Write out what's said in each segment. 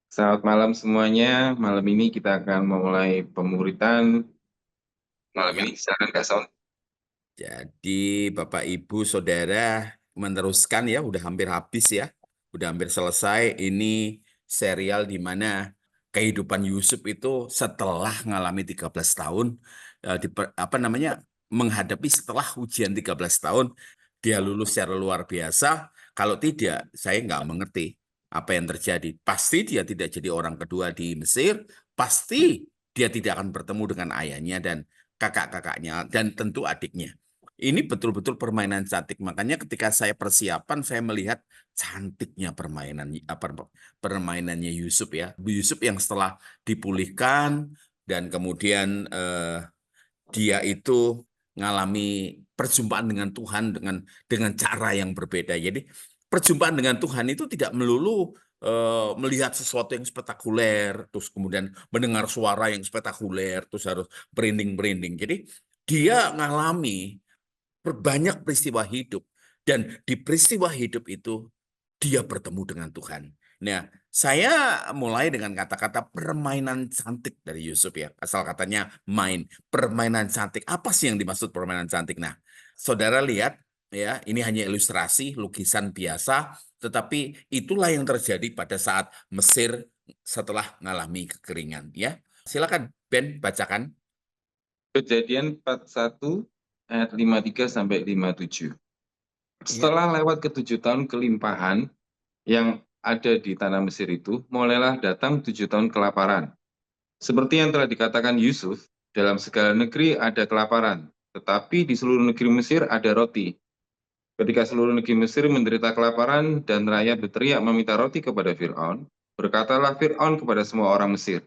Selamat malam semuanya. Malam ini kita akan memulai pemuritan. Malam Ya, ini silakan Kak Son. jadi Bapak Ibu Saudara meneruskan ya, udah hampir habis ya, udah hampir selesai. Ini serial di mana kehidupan Yusuf itu setelah ngalami 13 tahun, apa namanya, menghadapi setelah ujian 13 tahun, dia lulus secara luar biasa. Kalau tidak, saya nggak mengerti apa yang terjadi. Pasti dia tidak jadi orang kedua di Mesir, pasti dia tidak akan bertemu dengan ayahnya dan kakak-kakaknya, dan tentu adiknya. Ini betul-betul permainan cantik. Makanya ketika saya persiapan, saya melihat cantiknya permainannya Yusuf ya. Yusuf yang setelah dipulihkan dan kemudian dia itu ngalami perjumpaan dengan Tuhan dengan cara yang berbeda. Jadi perjumpaan dengan Tuhan itu tidak melulu melihat sesuatu yang spektakuler, terus kemudian mendengar suara yang spektakuler, terus harus berinding-berinding. Jadi dia ngalami banyak peristiwa hidup, dan di peristiwa hidup itu dia bertemu dengan Tuhan. Nah, saya mulai dengan kata-kata permainan cantik dari Yusuf ya. Asal katanya main, permainan cantik. Apa sih yang dimaksud permainan cantik? Nah, saudara lihat ya, ini hanya ilustrasi, lukisan biasa, tetapi itulah yang terjadi pada saat Mesir setelah mengalami kekeringan ya. Silakan Ben bacakan. Kejadian 41 ayat 53 sampai 57. Ya. Setelah lewat ketujuh tahun kelimpahan yang ada di tanah Mesir itu, mulailah datang 7 tahun kelaparan. Seperti yang telah dikatakan Yusuf, dalam segala negeri ada kelaparan, tetapi di seluruh negeri Mesir ada roti. Ketika seluruh negeri Mesir menderita kelaparan dan rakyat berteriak meminta roti kepada Fir'aun, berkatalah Fir'aun kepada semua orang Mesir,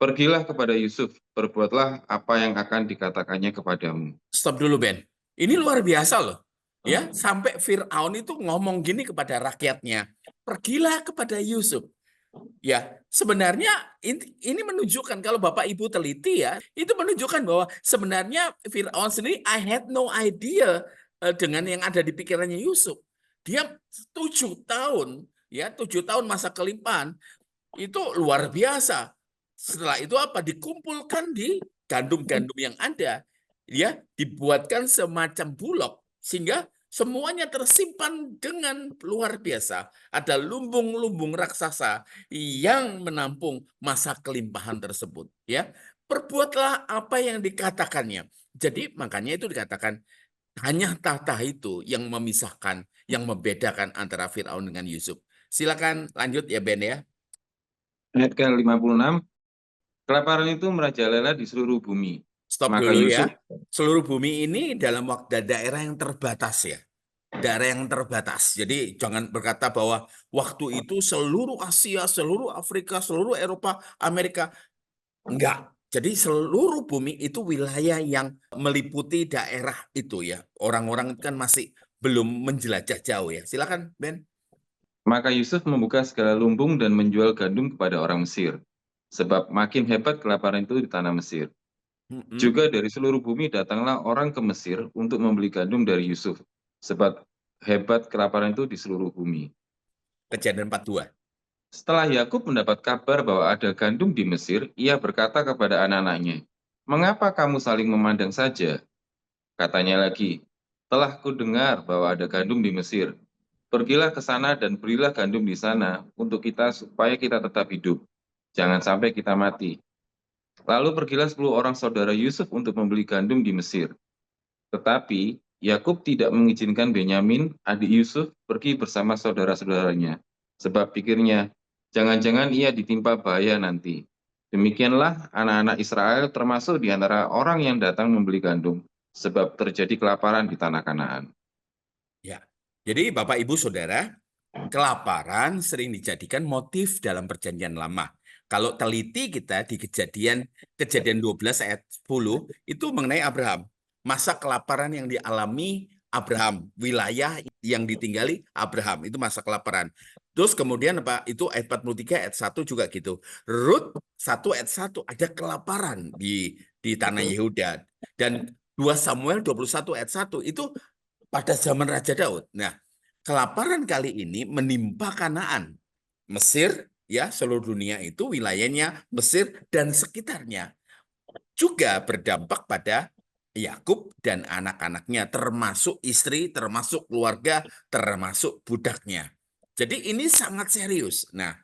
"Pergilah kepada Yusuf, perbuatlah apa yang akan dikatakannya kepadamu." Stop dulu, Ben. Ini luar biasa loh. Ya, sampai Firaun itu ngomong gini kepada rakyatnya, pergilah kepada Yusuf. Ya, sebenarnya ini menunjukkan, kalau Bapak Ibu teliti ya, itu menunjukkan bahwa sebenarnya Firaun sendiri, I had no idea dengan yang ada di pikirannya Yusuf. Dia 7 tahun, ya 7 tahun masa kelimpahan, itu luar biasa. Setelah itu apa? Dikumpulkan di gandum-gandum yang ada, ya, dibuatkan semacam bulog sehingga semuanya tersimpan dengan luar biasa. Ada lumbung-lumbung raksasa yang menampung masa kelimpahan tersebut, ya. Perbuatlah apa yang dikatakannya. Jadi makanya itu dikatakan hanya tahta itu yang memisahkan, yang membedakan antara Firaun dengan Yusuf. Silakan lanjut ya Ben ya. Ayat ke-56, kelaparan itu merajalela di seluruh bumi. Stop Maka dulu Yusuf, ya. Seluruh bumi ini dalam waktu daerah yang terbatas ya. Daerah yang terbatas. Jadi jangan berkata bahwa waktu itu seluruh Asia, seluruh Afrika, seluruh Eropa, Amerika. Enggak. Jadi seluruh bumi itu wilayah yang meliputi daerah itu ya. Orang-orang kan masih belum menjelajah jauh ya. Silakan Ben. maka Yusuf membuka segala lumbung dan menjual gandum kepada orang Mesir, sebab makin hebat kelaparan itu di tanah Mesir. Mm-mm. Juga dari seluruh bumi datanglah orang ke Mesir untuk membeli gandum dari Yusuf, sebab hebat kelaparan itu di seluruh bumi. Kejadian 42. Setelah Yakub mendapat kabar bahwa ada gandum di Mesir, ia berkata kepada anak-anaknya, "Mengapa kamu saling memandang saja?" Katanya lagi, "Telah kudengar bahwa ada gandum di Mesir. Pergilah ke sana dan belilah gandum di sana untuk kita supaya kita tetap hidup. Jangan sampai kita mati." Lalu pergilah 10 orang saudara Yusuf untuk membeli gandum di Mesir. Tetapi Yakub tidak mengizinkan Benyamin, adik Yusuf, pergi bersama saudara-saudaranya. Sebab pikirnya, jangan-jangan ia ditimpa bahaya nanti. Demikianlah anak-anak Israel termasuk di antara orang yang datang membeli gandum, sebab terjadi kelaparan di tanah Kanaan. Ya. Jadi Bapak Ibu Saudara, kelaparan sering dijadikan motif dalam perjanjian lama. Kalau teliti kita di kejadian 12 ayat 10 itu mengenai Abraham. Masa kelaparan yang dialami Abraham, wilayah yang ditinggali Abraham, itu masa kelaparan. Terus kemudian apa? Itu ayat 43 ayat 1 juga gitu. Rut 1 ayat 1 ada kelaparan di tanah Yehuda. Dan 2 Samuel 21 ayat 1 itu pada zaman Raja Daud. Nah, kelaparan kali ini menimpa Kanaan, Mesir. ya, seluruh dunia itu wilayahnya Mesir dan sekitarnya. Juga berdampak pada Yakub dan anak-anaknya, termasuk istri, termasuk keluarga, termasuk budaknya. Jadi ini sangat serius. Nah,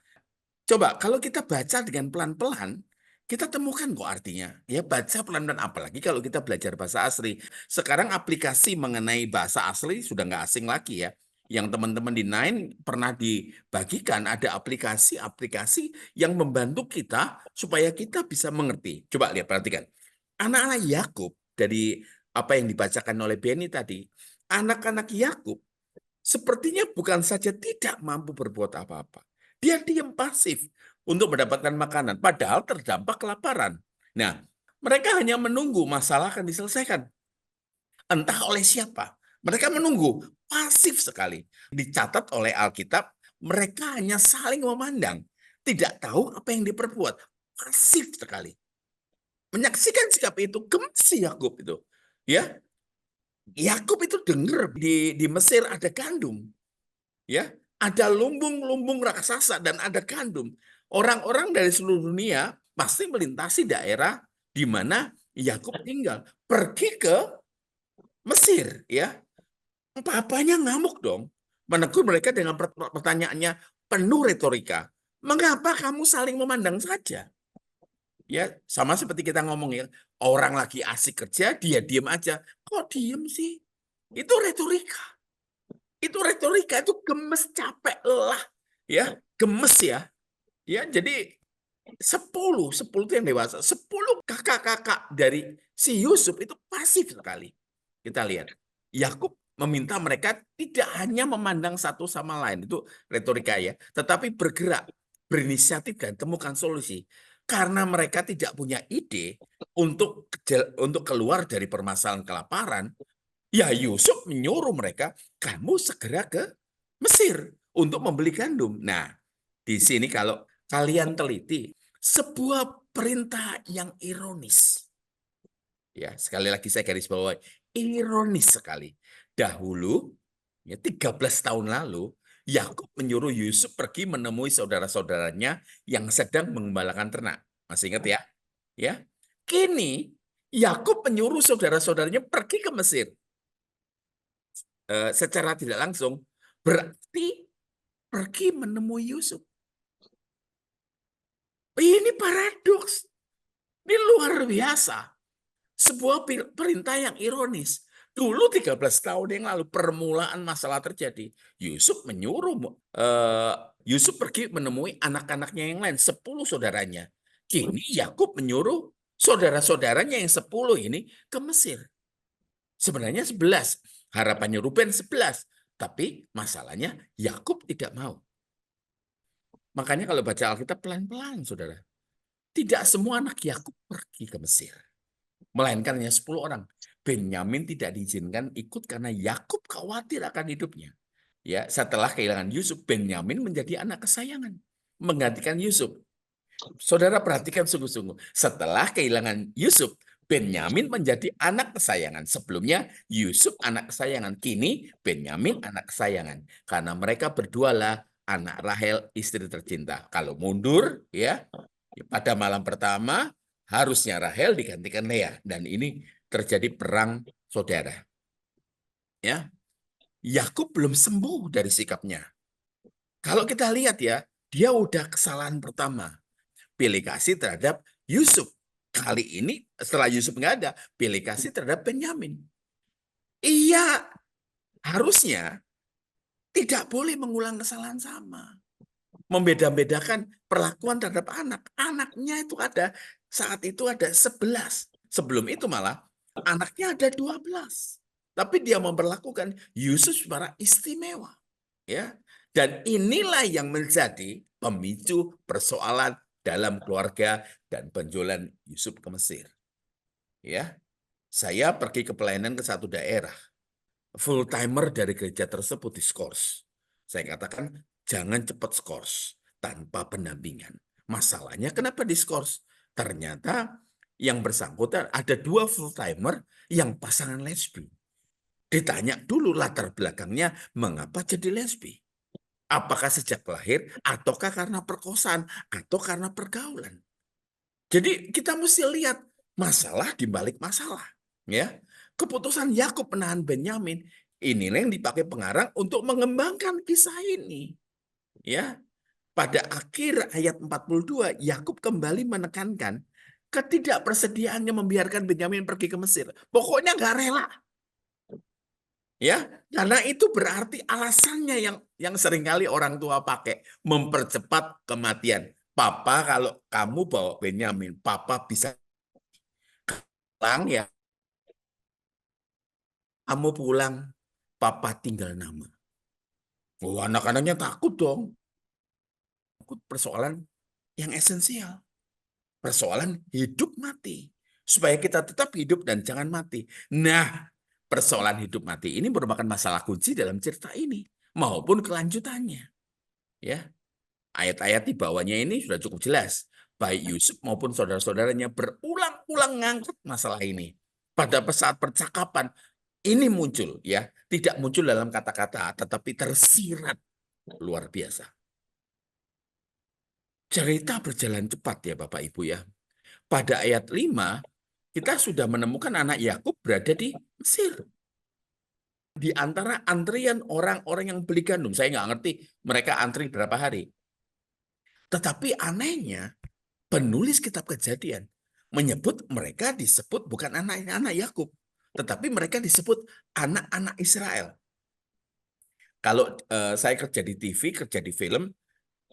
coba kalau kita baca dengan pelan-pelan, kita temukan kok artinya. Ya baca pelan-pelan, apalagi kalau kita belajar bahasa asli. Sekarang aplikasi mengenai bahasa asli sudah nggak asing lagi ya. Yang teman-teman di Nine pernah dibagikan ada aplikasi-aplikasi yang membantu kita supaya kita bisa mengerti. Coba lihat, perhatikan. Anak-anak Yakub dari apa yang dibacakan oleh Benny tadi, anak-anak Yakub sepertinya bukan saja tidak mampu berbuat apa-apa. Dia diam pasif untuk mendapatkan makanan, padahal terdampak kelaparan. Nah, mereka hanya menunggu masalah akan diselesaikan. Entah oleh siapa. Mereka menunggu, pasif sekali. Dicatat oleh Alkitab, mereka hanya saling memandang. Tidak tahu apa yang diperbuat. Pasif sekali. Menyaksikan sikap itu, gemes si Yakub itu. Ya, Yakub itu dengar di Mesir ada gandum. Ya, ada lumbung-lumbung raksasa dan ada gandum. Orang-orang dari seluruh dunia pasti melintasi daerah di mana Yakub tinggal, pergi ke Mesir, ya. Papanya ngamuk dong, menegur mereka dengan pertanyaannya penuh retorika. Mengapa kamu saling memandang saja? Ya, sama seperti kita ngomong ya, orang lagi asik kerja, dia diem aja. Kok diem sih? Itu retorika. Itu retorika, itu gemes, capek, lelah, ya, gemes ya. Ya, jadi 10 itu yang dewasa, 10 kakak-kakak dari si Yusuf itu pasif sekali. Kita lihat. Yakub meminta mereka tidak hanya memandang satu sama lain, itu retorika ya, tetapi bergerak, berinisiatif dan temukan solusi. Karena mereka tidak punya ide untuk keluar dari permasalahan kelaparan, ya Yusuf menyuruh mereka, kamu segera ke Mesir untuk membeli gandum. Nah, di sini kalau kalian teliti, sebuah perintah yang ironis. Ya, sekali lagi saya garis bawahi, ironis sekali. Dahulu, ya 13 tahun lalu, Yakub menyuruh Yusuf pergi menemui saudara-saudaranya yang sedang mengembalakan ternak. Masih ingat ya? Ya. Kini Yakub menyuruh saudara-saudaranya pergi ke Mesir. Secara tidak langsung berarti pergi menemui Yusuf. Ini paradoks. Ini luar biasa. Sebuah perintah yang ironis. Dulu 13 tahun yang lalu permulaan masalah terjadi. Yusuf menyuruh Yusuf pergi menemui anak-anaknya yang lain, 10 saudaranya. Kini Yakub menyuruh saudara-saudaranya yang 10 ini ke Mesir. Sebenarnya 11. Harapannya Ruben 11. Tapi masalahnya Yakub tidak mau. Makanya kalau baca Alkitab pelan-pelan, saudara. Tidak semua anak Yakub pergi ke Mesir. Melainkan hanya 10 orang. Benyamin tidak diizinkan ikut karena Yakub khawatir akan hidupnya. Ya, setelah kehilangan Yusuf, Benyamin menjadi anak kesayangan, menggantikan Yusuf. Saudara perhatikan sungguh-sungguh. Setelah kehilangan Yusuf, Benyamin menjadi anak kesayangan. Sebelumnya Yusuf anak kesayangan, kini Benyamin anak kesayangan. Karena mereka berdualah anak Rahel istri tercinta. Kalau mundur ya, pada malam pertama harusnya Rahel digantikan Lea dan ini terjadi perang saudara. Ya. Yakub belum sembuh dari sikapnya. Kalau kita lihat ya, dia udah kesalahan pertama. Pilih kasih terhadap Yusuf. Kali ini setelah Yusuf nggak ada, pilih kasih terhadap Benyamin. Iya, harusnya tidak boleh mengulang kesalahan sama. Membeda-bedakan perlakuan terhadap anak. Anaknya itu ada, saat itu ada 11. Sebelum itu malah anaknya ada 12. Tapi dia memperlakukan Yusuf secara istimewa. Ya. Dan inilah yang menjadi pemicu persoalan dalam keluarga dan penjualan Yusuf ke Mesir. Ya, saya pergi ke pelayanan ke satu daerah. Full timer dari gereja tersebut diskors. Saya katakan jangan cepat skors tanpa pendampingan. Masalahnya kenapa diskors? Ternyata yang bersangkutan ada 2 full timer yang pasangan lesbi. Ditanya dulu latar belakangnya mengapa jadi lesbi. Apakah sejak lahir, ataukah karena perkosaan, atau karena pergaulan. Jadi kita mesti lihat masalah di balik masalah. Ya, keputusan Yakub menahan Benyamin, inilah yang dipakai pengarang untuk mengembangkan kisah ini. Ya, pada akhir ayat 42, Yakub kembali menekankan ketidakpersediaannya membiarkan Benyamin pergi ke Mesir. Pokoknya nggak rela. Ya, karena itu berarti alasannya yang seringkali orang tua pakai mempercepat kematian. Papa, kalau kamu bawa Benyamin, papa bisa pulang ya. Kamu pulang, papa tinggal nama. Oh, anak-anaknya takut dong. Takut persoalan yang esensial. Persoalan hidup mati. Supaya kita tetap hidup dan jangan mati. Nah, persoalan hidup mati ini merupakan masalah kunci dalam cerita ini. Maupun kelanjutannya. Ya, ayat-ayat di bawahnya ini sudah cukup jelas. Baik Yusuf maupun saudara-saudaranya berulang-ulang ngangkat masalah ini. Pada saat percakapan, ini muncul ya, tidak muncul dalam kata-kata, tetapi tersirat luar biasa. Cerita berjalan cepat ya Bapak Ibu ya. Pada ayat 5, kita sudah menemukan anak Yakub berada di Mesir. Di antara antrian orang-orang yang beli gandum. Saya nggak ngerti mereka antri berapa hari. Tetapi anehnya, penulis kitab Kejadian menyebut mereka disebut bukan anak-anak Yakub, tetapi mereka disebut anak-anak Israel. Kalau saya kerja di TV, kerja di film,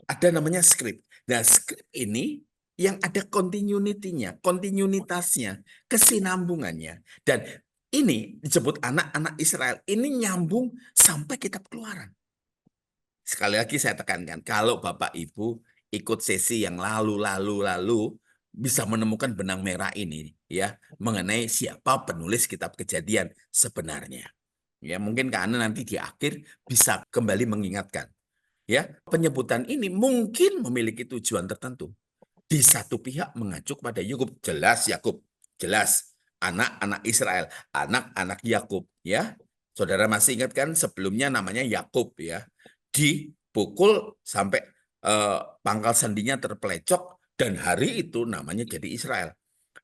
ada namanya skrip. Nah, skrip ini yang ada continuity-nya, kontinuitasnya, kesinambungannya. Dan ini disebut anak-anak Israel. Ini nyambung sampai kitab Keluaran. Sekali lagi saya tekankan, kalau Bapak Ibu ikut sesi yang lalu bisa menemukan benang merah ini ya mengenai siapa penulis kitab Kejadian sebenarnya. Ya, mungkin karena nanti di akhir bisa kembali mengingatkan. Ya, penyebutan ini mungkin memiliki tujuan tertentu. Di satu pihak mengacu pada Yakub, jelas Yakub, jelas anak-anak Israel, anak-anak Yakub, ya. Saudara masih ingat kan sebelumnya namanya Yakub ya. Dipukul sampai pangkal sendinya terpelecok dan hari itu namanya jadi Israel.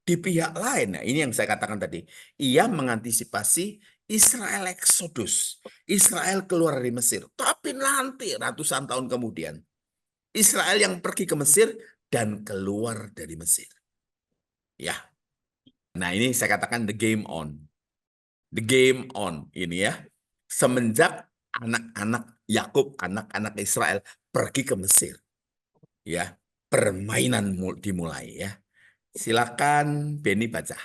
Di pihak lain, nah ini yang saya katakan tadi, ia mengantisipasi Israel Exodus, Israel keluar dari Mesir. Tapi nanti ratusan tahun kemudian, Israel yang pergi ke Mesir dan keluar dari Mesir. Ya, nah ini saya katakan the game on. The game on ini ya. Semenjak anak-anak Yakub, anak-anak Israel pergi ke Mesir. Ya, permainan dimulai ya. Silakan Benny baca.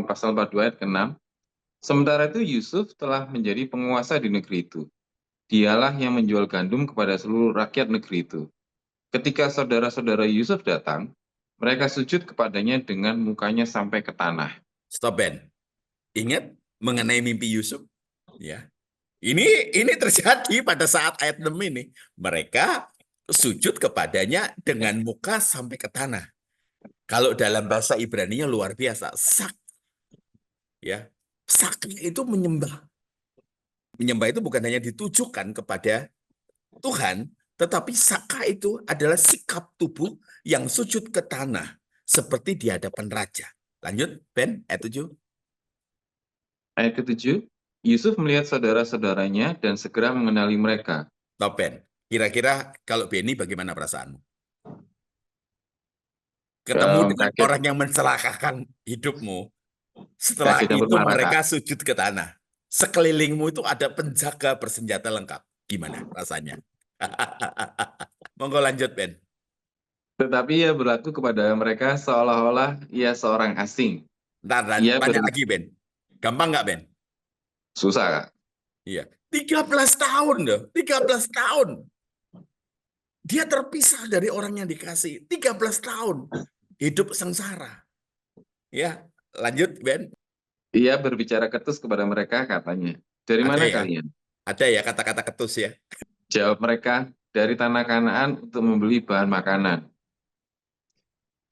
Pasal 42 ayat ke-6. Sementara itu Yusuf telah menjadi penguasa di negeri itu. Dialah yang menjual gandum kepada seluruh rakyat negeri itu. Ketika saudara-saudara Yusuf datang, mereka sujud kepadanya dengan mukanya sampai ke tanah. Stop Ben. Ingat mengenai mimpi Yusuf? Ya. Ini terjadi pada saat ayat 6 ini. Mereka sujud kepadanya dengan muka sampai ke tanah. Kalau dalam bahasa Ibrani-nya luar biasa, sak. Ya. Sak itu menyembah. Menyembah itu bukan hanya ditujukan kepada Tuhan, tetapi saka itu adalah sikap tubuh yang sujud ke tanah seperti di hadapan raja. Lanjut, Ben, ayat 7. Ayat ke-7, Yusuf melihat saudara-saudaranya dan segera mengenali mereka. Stop, Ben. Kira-kira kalau Benny bagaimana perasaanmu? Ketemu dengan Kaget, orang yang mencelakakan hidupmu. Setelah kaget campur itu marah, Kak. mereka sujud ke tanah. Sekelilingmu itu ada penjaga bersenjata lengkap. Gimana rasanya? Monggo lanjut, Ben. Tetapi ia berlaku kepada mereka seolah-olah ia seorang asing. Ntar Ia tanya lagi, Ben. Gampang nggak, Ben? susah, Kak. Iya. 13 tahun loh. 13 tahun. Dia terpisah dari orang yang dikasih. 13 tahun. Hidup sengsara. Ya, lanjut, Ben. Ia berbicara ketus kepada mereka, katanya. Dari Ada mana ya? kalian? Ada ya kata-kata ketus ya? Jawab mereka, dari tanah Kanaan untuk membeli bahan makanan.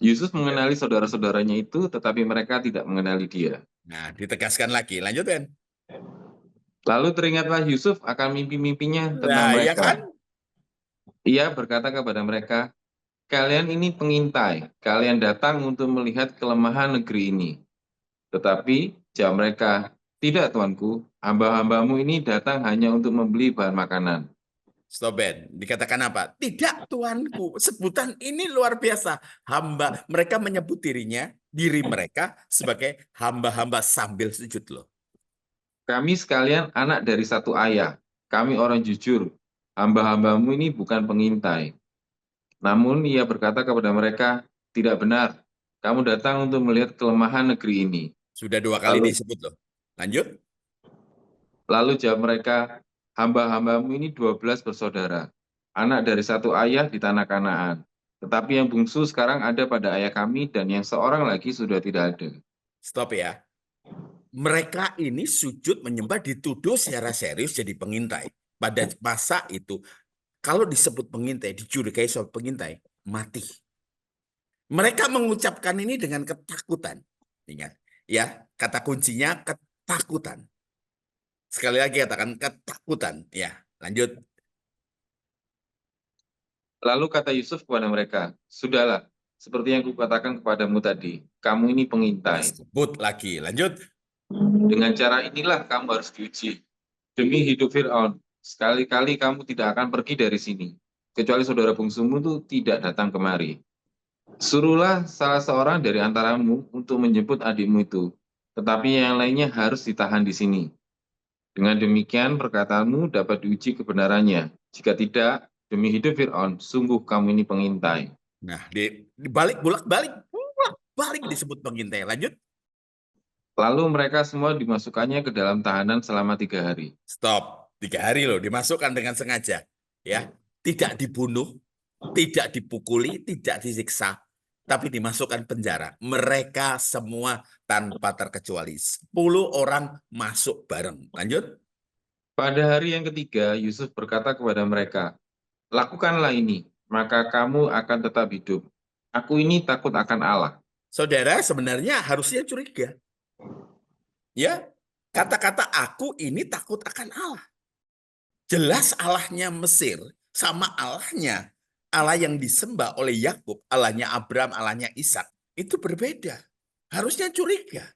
Yusuf mengenali saudara-saudaranya itu, tetapi mereka tidak mengenali dia. Nah, ditegaskan lagi. Lanjut, Ben. Lalu teringatlah Yusuf akan mimpi-mimpinya tentang Nah, ya mereka. kan? Ia berkata kepada mereka, "Kalian ini pengintai, kalian datang untuk melihat kelemahan negeri ini." Tetapi jawab mereka, "Tidak, tuanku, hamba-hambamu ini datang hanya untuk membeli bahan makanan." Stop Ben. Dikatakan apa? Tidak, Tuanku. Sebutan ini luar biasa. Hamba. Mereka menyebut diri mereka sebagai hamba-hamba sambil sujud loh. "Kami sekalian anak dari satu ayah. Kami orang jujur. Hamba-hambamu ini bukan pengintai." Namun ia berkata kepada mereka, "Tidak benar. Kamu datang untuk melihat kelemahan negeri ini." Sudah 2 kali Lalu disebut loh. Lanjut. lalu jawab mereka, "Hamba-hambamu ini 12 bersaudara, anak dari satu ayah di tanah Kanaan. Tetapi yang bungsu sekarang ada pada ayah kami dan yang seorang lagi sudah tidak ada." Stop ya. Mereka ini sujud menyembah dituduh secara serius jadi pengintai. Pada masa itu, kalau disebut pengintai, dicurigai soal pengintai, mati. Mereka mengucapkan ini dengan ketakutan. Ingat, ya, kata kuncinya ketakutan. Sekali lagi katakan ketakutan. Ya, lanjut. Lalu kata Yusuf kepada mereka, "Sudahlah, seperti yang kukatakan kepadamu tadi, kamu ini pengintai. Disebut lagi. Lanjut. Dengan cara inilah kamu harus diuji. Demi hidup Fir'aun, sekali-kali kamu tidak akan pergi dari sini, kecuali saudara bungsumu itu tidak datang kemari. Suruhlah salah seorang dari antaramu untuk menjemput adikmu itu, tetapi yang lainnya harus ditahan di sini. Dengan demikian perkataanmu dapat diuji kebenarannya. Jika tidak, demi hidup Fir'aun, sungguh kamu ini pengintai." Nah, dibalik, bolak-balik disebut pengintai. Lanjut. Lalu mereka semua dimasukkannya ke dalam tahanan selama 3 hari. Stop. 3 hari loh, dimasukkan dengan sengaja. Ya, tidak dibunuh, tidak dipukuli, tidak disiksa, tapi dimasukkan penjara. Mereka semua tanpa terkecuali. 10 orang masuk bareng. Lanjut. Pada hari yang ketiga, Yusuf berkata kepada mereka, "Lakukanlah ini, maka kamu akan tetap hidup. Aku ini takut akan Allah." Saudara sebenarnya harusnya curiga. Ya, kata-kata aku ini takut akan Allah. Jelas Allahnya Mesir sama Allahnya Allah yang disembah oleh Yakub, Allahnya Abraham, Allahnya Ishak itu berbeda. Harusnya curiga.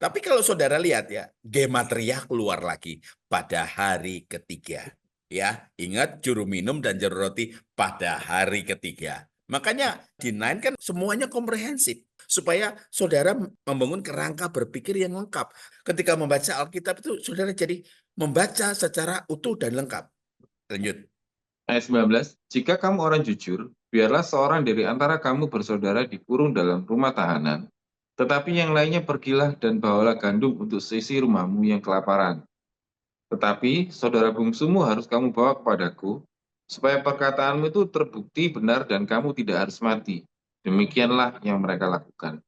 Tapi kalau saudara lihat ya, gematria keluar lagi pada hari ketiga. Ya, ingat juru minum dan juru roti pada hari ketiga. Makanya D9 kan semuanya komprehensif supaya saudara membangun kerangka berpikir yang lengkap. Ketika membaca Alkitab itu saudara jadi membaca secara utuh dan lengkap. Lanjut. Ayat 19, "Jika kamu orang jujur, biarlah seorang dari antara kamu bersaudara dikurung dalam rumah tahanan, tetapi yang lainnya pergilah dan bawalah gandum untuk seisi rumahmu yang kelaparan. Tetapi saudara bungsumu harus kamu bawa kepadaku, supaya perkataanmu itu terbukti benar dan kamu tidak harus mati." Demikianlah yang mereka lakukan.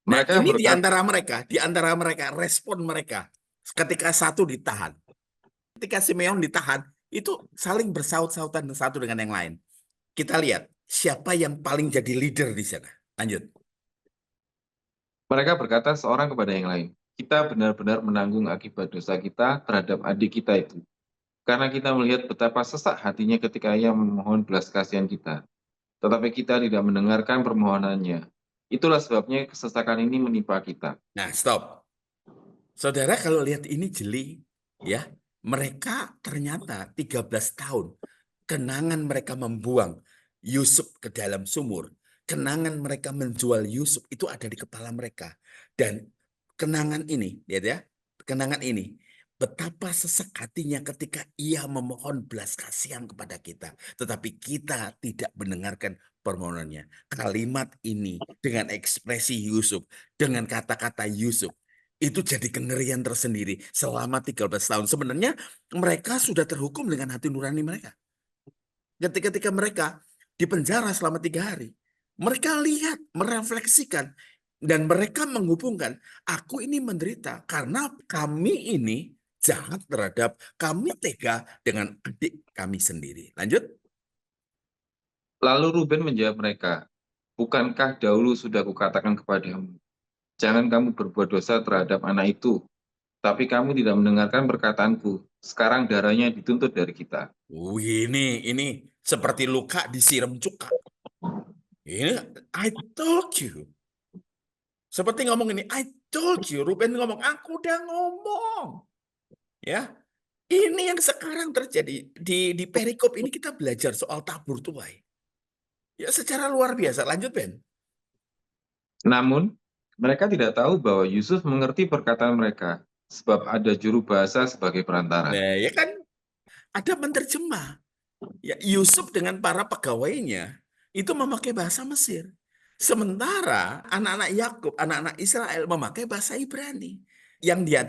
Nah, Mereka ini berkata, di antara mereka, respon mereka ketika satu ditahan. Ketika Simeon ditahan, itu saling bersaut-sautan satu dengan yang lain. Kita lihat siapa yang paling jadi leader di sana. Lanjut. mereka berkata seorang kepada yang lain, "Kita benar-benar menanggung akibat dosa kita terhadap adik kita itu, karena kita melihat betapa sesak hatinya ketika ia memohon belas kasihan kita. Tetapi kita tidak mendengarkan permohonannya. Itulah sebabnya kesesakan ini menimpa kita." Nah, stop. Saudara kalau lihat ini jeli, ya, mereka ternyata 13 tahun kenangan mereka membuang Yusuf ke dalam sumur, kenangan mereka menjual Yusuf itu ada di kepala mereka. Dan kenangan ini, lihat ya, kenangan ini betapa sesak hatinya ketika ia memohon belas kasihan kepada kita, tetapi kita tidak mendengarkan permohonannya. Kalimat ini dengan ekspresi Yusuf, dengan kata-kata Yusuf itu jadi kengerian tersendiri selama 13 tahun. Sebenarnya mereka sudah terhukum dengan hati nurani mereka. Ketika mereka di penjara selama 3 hari, mereka lihat, merefleksikan, dan mereka menghubungkan, aku ini menderita karena kami ini jahat terhadap, kami tega dengan adik kami sendiri. Lanjut. Lalu Ruben menjawab mereka, "Bukankah dahulu sudah kukatakan kepadamu, jangan kamu berbuat dosa terhadap anak itu. Tapi kamu tidak mendengarkan perkataanku. Sekarang darahnya dituntut dari kita. Ini seperti luka disiram cuka. Ini I told you. Seperti ngomong ini, I told you. Ruben ngomong, aku udah ngomong. Ya, ini yang sekarang terjadi di perikop ini kita belajar soal tabur tuai. Ya, secara luar biasa. Lanjut, Ben. Namun, mereka tidak tahu bahwa Yusuf mengerti perkataan mereka, sebab ada juru bahasa sebagai perantara. Nah, ya kan ada menerjemah. Ya, Yusuf dengan para pegawainya itu memakai bahasa Mesir. Sementara anak-anak Yakub, anak-anak Israel memakai bahasa Ibrani. Yang dia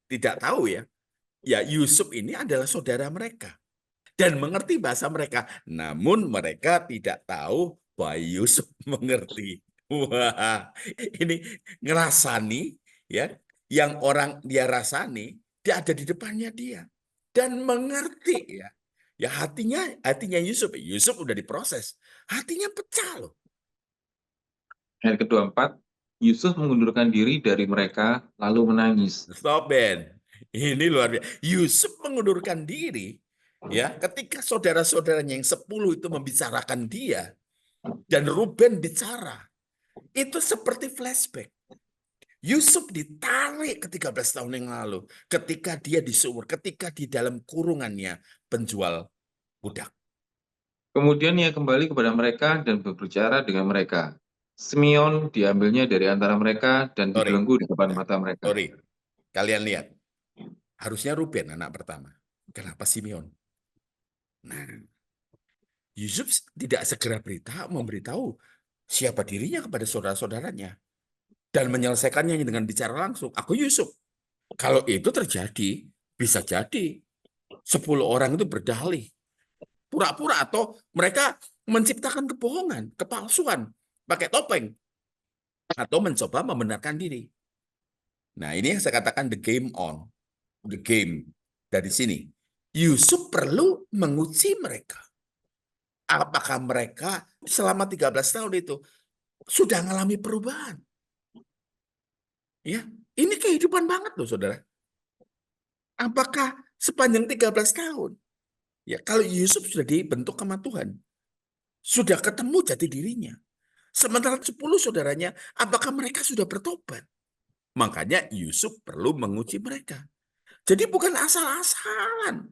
tidak tahu ya, ya Yusuf ini adalah saudara mereka dan mengerti bahasa mereka. Namun mereka tidak tahu bahwa Yusuf mengerti. Wah, ini ngerasani ya, yang orang dia rasani, dia ada di depannya dia dan mengerti ya. Ya hatinya Yusuf udah diproses. Hatinya pecah loh. Ayat ke-24, Yusuf mengundurkan diri dari mereka, lalu menangis. Stop, Ben. Ini luar biasa. Yusuf mengundurkan diri ya ketika saudara-saudaranya yang 10 itu membicarakan dia dan Ruben bicara. Itu seperti flashback. Yusuf ditarik ke 13 tahun yang lalu ketika dia disumur, ketika di dalam kurungannya penjual budak. Kemudian ia kembali kepada mereka dan berbicara dengan mereka. Simeon diambilnya dari antara mereka dan Sorry. dibelenggu di depan Nah, mata mereka. sorry. Kalian lihat. Harusnya Ruben anak pertama. Kenapa Simeon? Nah, Yusuf tidak segera memberitahu siapa dirinya kepada saudara-saudaranya dan menyelesaikannya dengan bicara langsung. Aku Yusuf. Kalau itu terjadi, bisa jadi 10 orang itu berdalih. Pura-pura atau mereka menciptakan kebohongan, kepalsuan, pakai topeng. Atau mencoba membenarkan diri. Nah ini yang saya katakan the game on. The game dari sini. Yusuf perlu menguji mereka. Apakah mereka selama 13 tahun itu sudah mengalami perubahan? Ya, ini kehidupan banget loh saudara. Apakah sepanjang 13 tahun? Ya, kalau Yusuf sudah dibentuk sama Tuhan, sudah ketemu jati dirinya. Sementara 10 saudaranya, apakah mereka sudah bertobat? Makanya Yusuf perlu menguji mereka. Jadi bukan asal-asalan.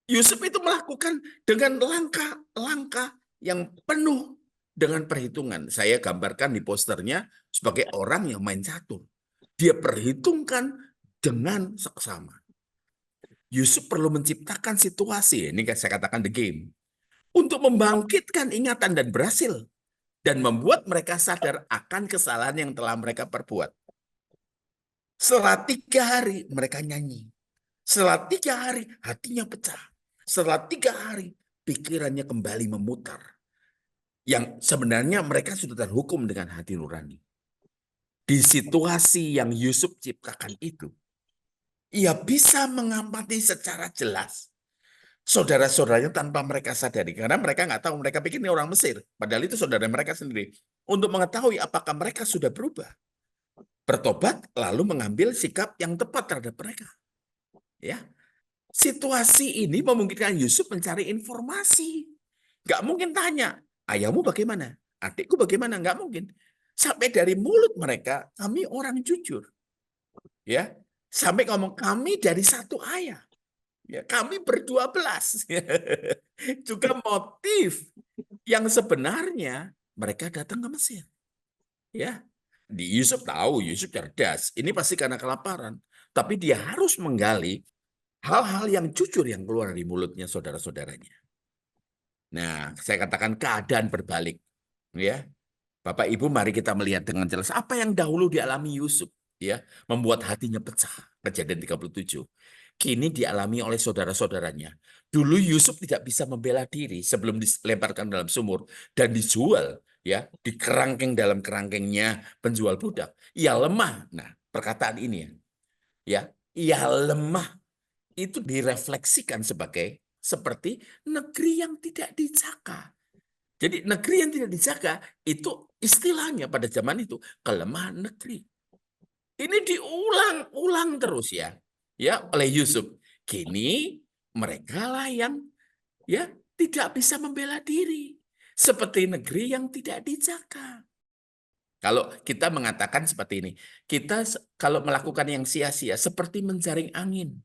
Yusuf itu melakukan dengan langkah-langkah yang penuh dengan perhitungan. Saya gambarkan di posternya sebagai orang yang main catur. Dia perhitungkan dengan seksama. Yusuf perlu menciptakan situasi, ini saya katakan the game, untuk membangkitkan ingatan dan berhasil. Dan membuat mereka sadar akan kesalahan yang telah mereka perbuat. Setelah 3 hari mereka nyanyi. Setelah 3 hari hatinya pecah. Setelah 3 hari pikirannya kembali memutar. Yang sebenarnya mereka sudah terhukum dengan hati nurani. Di situasi yang Yusuf ciptakan itu, ia bisa mengamati secara jelas saudara-saudaranya tanpa mereka sadari. Karena mereka nggak tahu, mereka pikir ini orang Mesir. Padahal itu saudara mereka sendiri. Untuk mengetahui apakah mereka sudah berubah. Bertobat lalu mengambil sikap yang tepat terhadap mereka. Ya, situasi ini memungkinkan Yusuf mencari informasi. Nggak mungkin tanya, ayahmu bagaimana? Adikku bagaimana? Nggak mungkin. Sampai dari mulut mereka, kami orang jujur. Ya, sampai ngomong kami dari satu ayah. Ya, kami ber-12. Juga motif yang sebenarnya mereka datang ke Mesir. Ya, di Yusuf tahu, Yusuf cerdas. Ini pasti karena kelaparan. Tapi dia harus menggali hal-hal yang jujur yang keluar dari mulutnya saudara-saudaranya. Nah, saya katakan keadaan berbalik. Ya, Bapak Ibu, mari kita melihat dengan jelas apa yang dahulu dialami Yusuf. Ya, membuat hatinya pecah. Kejadian 37. Kini dialami oleh saudara-saudaranya. Dulu Yusuf tidak bisa membela diri sebelum dilemparkan dalam sumur dan dijual, ya, di kerangkeng dalam kerangkengnya penjual budak. Ia lemah. Nah, perkataan ini ya, ia lemah itu direfleksikan sebagai seperti negeri yang tidak dijaga. Jadi negeri yang tidak dijaga itu istilahnya pada zaman itu kelemahan negeri. Ini diulang-ulang terus ya oleh Yusuf. Kini mereka lah yang ya tidak bisa membela diri, seperti negeri yang tidak dijaga. Kalau kita mengatakan seperti ini, kita kalau melakukan yang sia-sia seperti menjaring angin.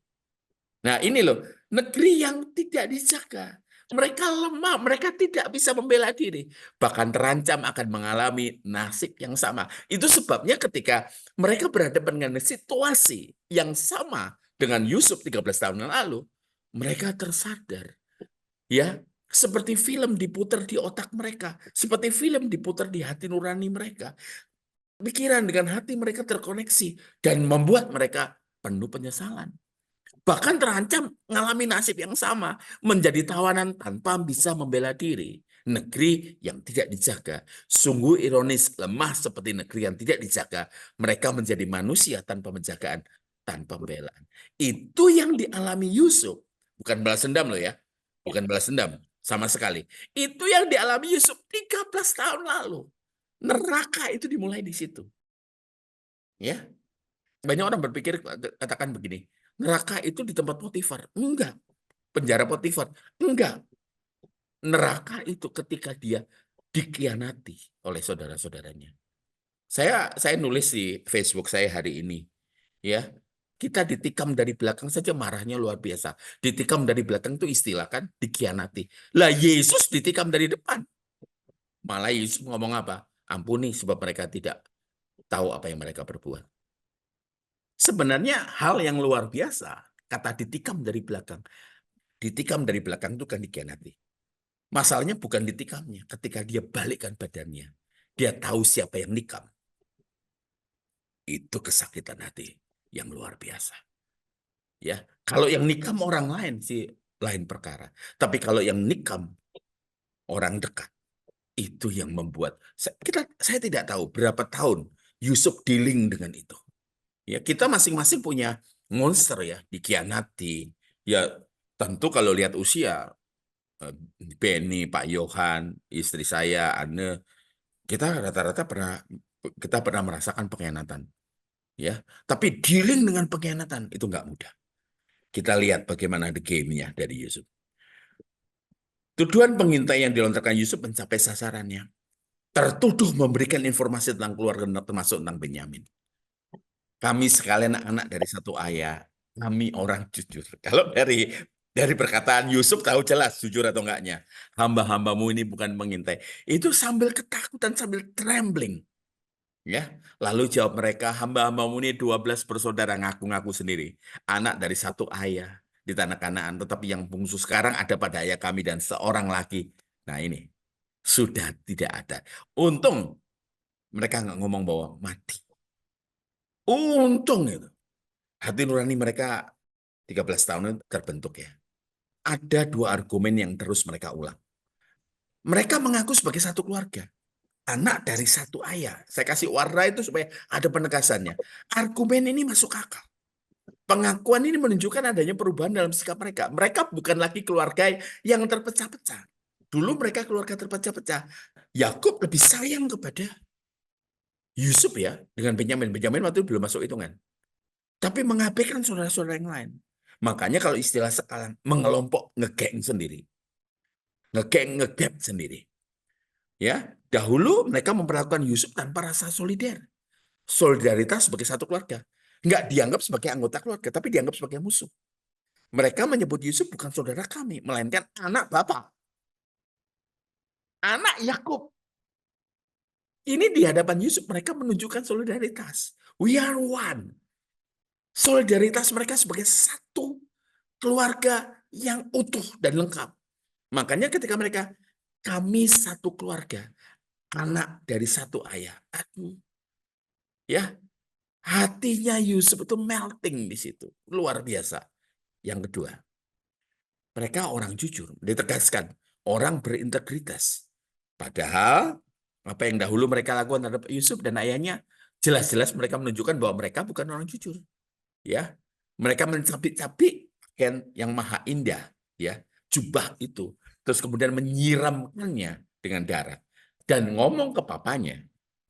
Nah, ini loh, negeri yang tidak dijaga. Mereka lemah, mereka tidak bisa membela diri. Bahkan terancam akan mengalami nasib yang sama. Itu sebabnya ketika mereka berhadapan dengan situasi yang sama dengan Yusuf 13 tahun yang lalu, mereka tersadar. Ya, seperti film diputar di otak mereka. Seperti film diputar di hati nurani mereka. Pikiran dengan hati mereka terkoneksi dan membuat mereka penuh penyesalan. Bahkan terancam mengalami nasib yang sama, menjadi tawanan tanpa bisa membela diri. Negeri yang tidak dijaga. Sungguh ironis, lemah seperti negeri yang tidak dijaga. Mereka menjadi manusia tanpa penjagaan, tanpa pembelaan. Itu yang dialami Yusuf. Bukan balas dendam loh ya. Bukan balas dendam sama sekali. Itu yang dialami Yusuf 13 tahun lalu. Neraka itu dimulai di situ. Ya, banyak orang berpikir katakan begini, neraka itu di tempat Potifar. Enggak. Penjara Potifar. Enggak. Neraka itu ketika dia dikhianati oleh saudara-saudaranya. Saya nulis di Facebook saya hari ini, ya. Kita ditikam dari belakang saja marahnya luar biasa. Ditikam dari belakang itu istilah kan, dikhianati. Lah Yesus ditikam dari depan. Malah Yesus ngomong apa? Ampuni sebab mereka tidak tahu apa yang mereka perbuat. Sebenarnya hal yang luar biasa, kata ditikam dari belakang. Ditikam dari belakang itu kan dikhianati. Masalahnya bukan ditikamnya, ketika dia balikkan badannya. Dia tahu siapa yang nikam. Itu kesakitan hati yang luar biasa. Ya, kalau yang nikam orang lain sih lain perkara. Tapi kalau yang nikam orang dekat, itu yang membuat saya tidak tahu berapa tahun Yusuf dealing dengan itu. Ya, kita masing-masing punya monster ya, dikhianati. Ya, tentu kalau lihat usia, Benny, Pak Yohan, istri saya, Anne, kita rata-rata pernah merasakan pengkhianatan. Ya, tapi dealing dengan pengkhianatan itu nggak mudah. Kita lihat bagaimana the game-nya dari Yusuf. Tuduhan pengintai yang dilontarkan Yusuf mencapai sasarannya. Tertuduh memberikan informasi tentang keluarga termasuk tentang Benyamin. Kami sekalian anak dari satu ayah. Kami orang jujur. Kalau dari perkataan Yusuf tahu jelas jujur atau enggaknya. Hamba-hambamu ini bukan mengintai. Itu sambil ketakutan, sambil trembling. Ya, lalu jawab mereka, hamba-hambamu ini 12 bersaudara ngaku-ngaku sendiri. Anak dari satu ayah di tanah Kanaan. Tetapi yang bungsu sekarang ada pada ayah kami dan seorang lagi. Nah ini, sudah tidak ada. Untung mereka nggak ngomong bahwa mati. Untung itu. Hati nurani mereka 13 tahun itu terbentuk ya. Ada dua argumen yang terus mereka ulang. Mereka mengaku sebagai satu keluarga. Anak dari satu ayah. Saya kasih warna itu supaya ada penegasannya. Argumen ini masuk akal. Pengakuan ini menunjukkan adanya perubahan dalam sikap mereka. Mereka bukan lagi keluarga yang terpecah-pecah. Dulu mereka keluarga terpecah-pecah. Yakub lebih sayang kepada Yusuf ya dengan Benyamin. Benyamin waktu itu belum masuk hitungan. Tapi mengabaikan saudara-saudara yang lain. Makanya kalau istilah sekarang mengelompok ngegeng sendiri. Ngegap sendiri. Ya, dahulu mereka memperlakukan Yusuf tanpa rasa solider. Solidaritas sebagai satu keluarga. Nggak dianggap sebagai anggota keluarga, tapi dianggap sebagai musuh. Mereka menyebut Yusuf bukan saudara kami, melainkan anak bapak. Anak Yakub. Ini di hadapan Yusuf mereka menunjukkan solidaritas. We are one. Solidaritas mereka sebagai satu keluarga yang utuh dan lengkap. Makanya ketika mereka, kami satu keluarga, anak dari satu ayah. Aduh, ya, hatinya Yusuf itu melting di situ. Luar biasa. Yang kedua, mereka orang jujur. Ditegaskan, orang berintegritas. Padahal, apa yang dahulu mereka lakukan terhadap Yusuf dan ayahnya, jelas-jelas mereka menunjukkan bahwa mereka bukan orang jujur. Ya, mereka mencapik-capik pakaian yang maha indah, ya, jubah itu, terus kemudian menyiramkannya dengan darah dan ngomong ke papanya,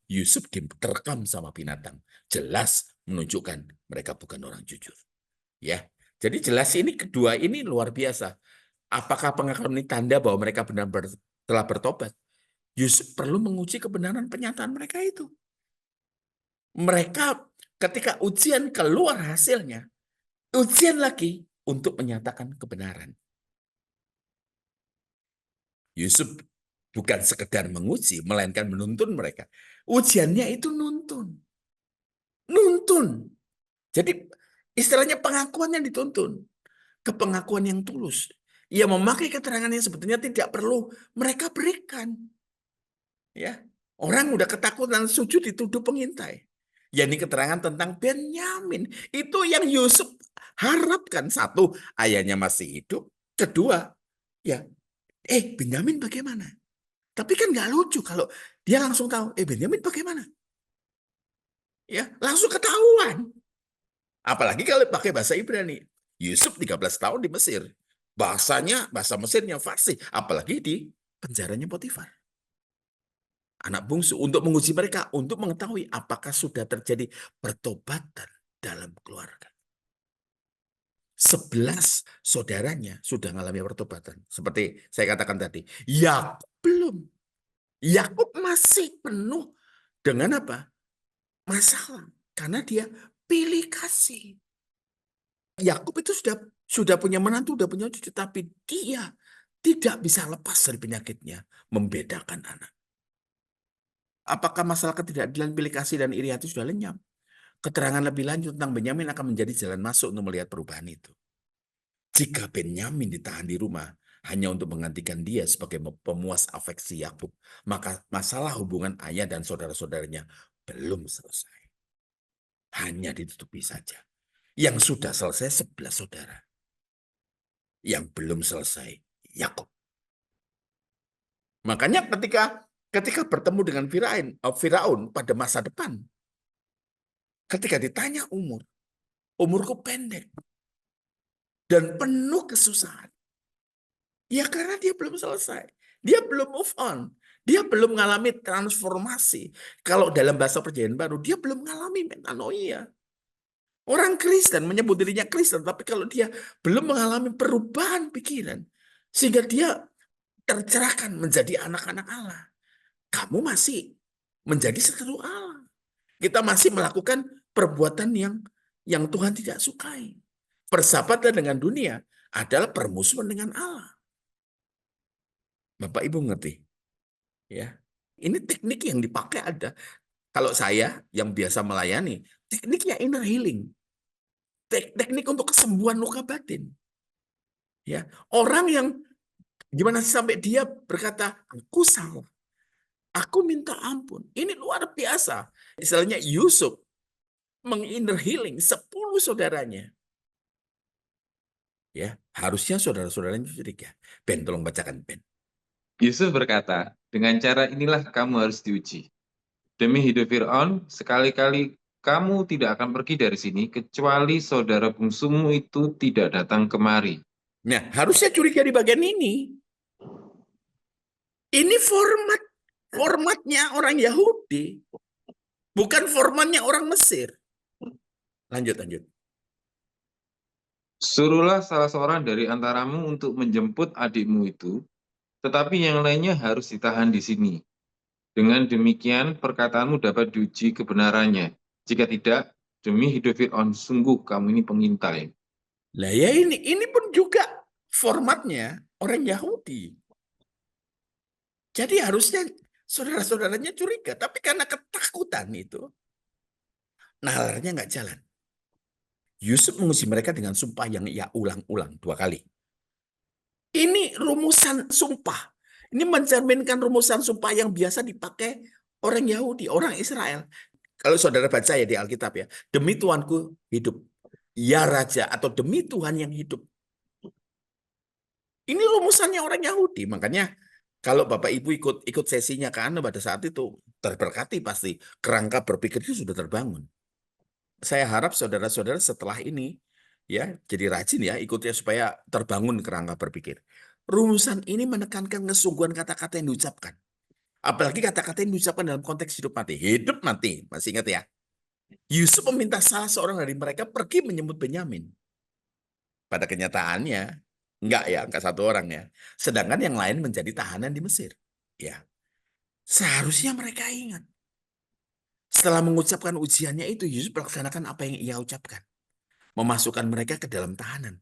Yusuf terekam sama binatang, jelas menunjukkan mereka bukan orang jujur. Ya, jadi jelas ini kedua ini luar biasa. Apakah pengakuan ini tanda bahwa mereka telah bertobat? Yusuf perlu menguji kebenaran pernyataan mereka itu. Mereka ketika ujian keluar hasilnya, ujian lagi untuk menyatakan kebenaran. Yusuf bukan sekedar menguji, melainkan menuntun mereka. Ujiannya itu nuntun. Nuntun. Jadi istilahnya pengakuan yang dituntun. Ke pengakuan yang tulus. Ia memakai keterangan yang sebetulnya tidak perlu mereka berikan. Ya, orang udah ketakutan sujud dituduh pengintai. Yakni keterangan tentang Benyamin. Itu yang Yusuf harapkan. Satu, ayahnya masih hidup. Kedua, ya, Benyamin bagaimana? Tapi kan nggak lucu kalau dia langsung tahu, Benyamin bagaimana? Ya, langsung ketahuan. Apalagi kalau pakai bahasa Ibrani. Yusuf 13 tahun di Mesir. Bahasanya, bahasa Mesirnya fasih. Apalagi di penjaranya Potifar. Anak bungsu untuk menguji mereka, untuk mengetahui apakah sudah terjadi pertobatan dalam keluarga. 11 saudaranya sudah mengalami pertobatan. Seperti saya katakan tadi, Yakub belum. Yakub masih penuh dengan apa? Masalah. Karena dia pilih kasih. Yakub itu sudah punya menantu, sudah punya cucu, tapi dia tidak bisa lepas dari penyakitnya, membedakan anak. Apakah masalah ketidakadilan, pilih kasih, dan iri hati sudah lenyap? Keterangan lebih lanjut tentang Benyamin akan menjadi jalan masuk untuk melihat perubahan itu. Jika Benyamin ditahan di rumah hanya untuk menggantikan dia sebagai pemuas afeksi Yakub, maka masalah hubungan ayah dan saudara-saudaranya belum selesai. Hanya ditutupi saja. Yang sudah selesai 11 saudara. Yang belum selesai Yakub. Makanya ketika bertemu dengan Firaun pada masa depan, ketika ditanya umurku pendek dan penuh kesusahan. Ya karena dia belum selesai. Dia belum move on. Dia belum mengalami transformasi. Kalau dalam bahasa Perjanjian Baru, dia belum mengalami metanoia. Orang Kristen menyebut dirinya Kristen, tapi kalau dia belum mengalami perubahan pikiran, sehingga dia tercerahkan menjadi anak-anak Allah, kamu masih menjadi seteru Allah. Kita masih melakukan perbuatan yang Tuhan tidak sukai. Persahabatan dengan dunia adalah permusuhan dengan Allah. Bapak Ibu ngerti? Ya. Ini teknik yang dipakai ada. Kalau saya yang biasa melayani, tekniknya inner healing. Teknik untuk kesembuhan luka batin. Ya, orang yang gimana sih sampai dia berkata, aku salah. Aku minta ampun. Ini luar biasa. Istilahnya Yusuf menginner healing 10 saudaranya. Ya, harusnya saudara-saudaranya curiga. Ben, tolong bacakan, Ben. Yusuf berkata, dengan cara inilah kamu harus diuji. Demi hidup Fir'aun, sekali-kali kamu tidak akan pergi dari sini kecuali saudara bungsumu itu tidak datang kemari. Nah, harusnya curiga di bagian ini. Ini formatnya orang Yahudi, bukan formatnya orang Mesir. Lanjut. Suruhlah salah seorang dari antaramu untuk menjemput adikmu itu, tetapi yang lainnya harus ditahan di sini. Dengan demikian, perkataanmu dapat diuji kebenarannya. Jika tidak, demi hidup Fir'aun, sungguh kamu ini pengintai. Lah ya ini pun juga formatnya orang Yahudi. Jadi harusnya saudara-saudaranya curiga, tapi karena ketakutan itu, nalarnya nggak jalan. Yusuf menguji mereka dengan sumpah yang ia ulang-ulang 2 kali. Ini rumusan sumpah. Ini mencerminkan rumusan sumpah yang biasa dipakai orang Yahudi, orang Israel. Kalau saudara baca ya di Alkitab ya, demi Tuhanku hidup. Ya Raja, atau demi Tuhan yang hidup. Ini rumusannya orang Yahudi. Makanya kalau Bapak Ibu ikut sesinya ke Anda pada saat itu, terberkati pasti. Kerangka berpikir itu sudah terbangun. Saya harap saudara-saudara setelah ini ya jadi rajin ya ikutnya supaya terbangun kerangka berpikir. Rumusan ini menekankan kesungguhan kata-kata yang diucapkan. Apalagi kata-kata yang diucapkan dalam konteks hidup mati. Hidup mati, masih ingat ya? Yusuf meminta salah seorang dari mereka pergi menyebut Benyamin. Pada kenyataannya, enggak satu orang ya. Sedangkan yang lain menjadi tahanan di Mesir. Ya, seharusnya mereka ingat. Setelah mengucapkan ujiannya itu, Yusuf melaksanakan apa yang ia ucapkan. Memasukkan mereka ke dalam tahanan.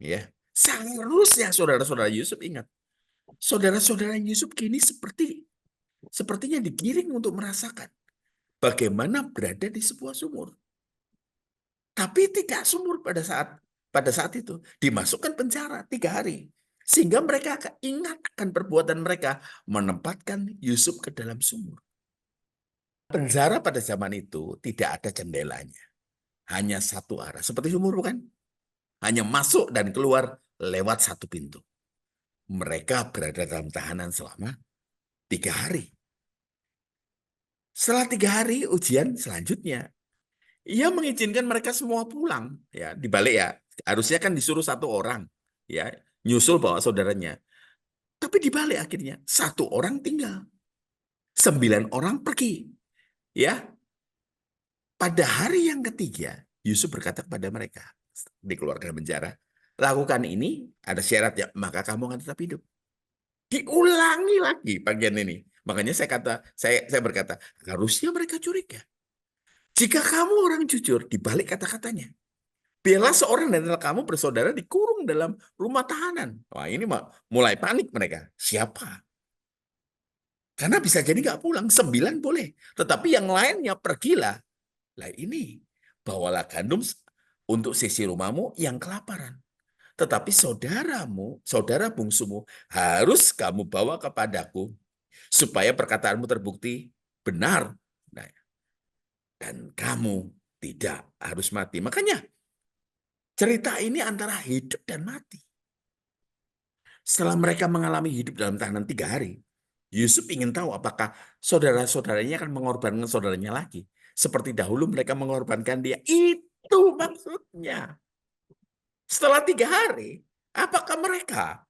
Ya, seharusnya saudara-saudara Yusuf ingat. Saudara-saudara Yusuf kini sepertinya digiring untuk merasakan bagaimana berada di sebuah sumur. Tapi tidak sumur pada saat itu. Dimasukkan penjara 3 hari. Sehingga mereka akan ingat akan perbuatan mereka menempatkan Yusuf ke dalam sumur. Penjara pada zaman itu tidak ada jendelanya. Hanya satu arah. Seperti sumur bukan? Hanya masuk dan keluar lewat satu pintu. Mereka berada dalam tahanan selama 3 hari. Setelah 3 hari ujian selanjutnya, ia mengizinkan mereka semua pulang. Ya, dibalik ya. Harusnya kan disuruh satu orang, ya, nyusul bawa saudaranya. Tapi dibalik akhirnya, satu orang tinggal, 9 orang pergi. Ya, pada hari yang ketiga, Yusuf berkata kepada mereka, dikeluarkan dari penjara, lakukan ini, ada syarat ya, maka kamu akan tetap hidup. Diulangi lagi bagian ini. Makanya saya berkata, harusnya mereka curiga. Jika kamu orang jujur, dibalik kata-katanya. Biarlah seorang dari kamu bersaudara dikurung dalam rumah tahanan. Wah, ini mulai panik mereka. Siapa? Karena bisa jadi nggak pulang. 9 boleh. Tetapi yang lainnya pergilah. Lah ini, bawalah gandum untuk sisi rumahmu yang kelaparan. Tetapi saudaramu, saudara bungsumu, harus kamu bawa kepadaku, supaya perkataanmu terbukti benar. Nah, dan kamu tidak harus mati. Makanya cerita ini antara hidup dan mati. Setelah mereka mengalami hidup dalam tahanan 3 hari, Yusuf ingin tahu apakah saudara-saudaranya akan mengorbankan saudaranya lagi. Seperti dahulu mereka mengorbankan dia. Itu maksudnya. Setelah 3 hari, apakah mereka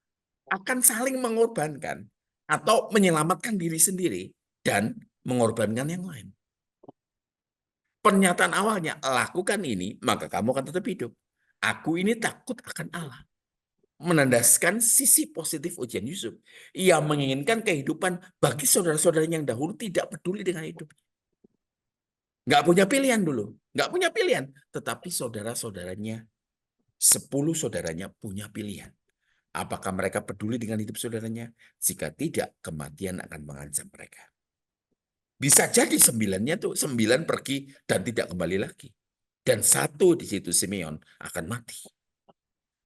akan saling mengorbankan atau menyelamatkan diri sendiri dan mengorbankan yang lain? Pernyataan awalnya, lakukan ini, maka kamu akan tetap hidup. Aku ini takut akan Allah. Menandaskan sisi positif ujian Yusuf. Ia menginginkan kehidupan bagi saudara-saudaranya yang dahulu tidak peduli dengan hidup. Nggak punya pilihan dulu. Nggak punya pilihan. Tetapi saudara-saudaranya, 10 saudaranya punya pilihan. Apakah mereka peduli dengan hidup saudaranya? Jika tidak, kematian akan mengancam mereka. Bisa jadi 9-nya tuh 9 pergi dan tidak kembali lagi. Dan satu di situ Simeon akan mati.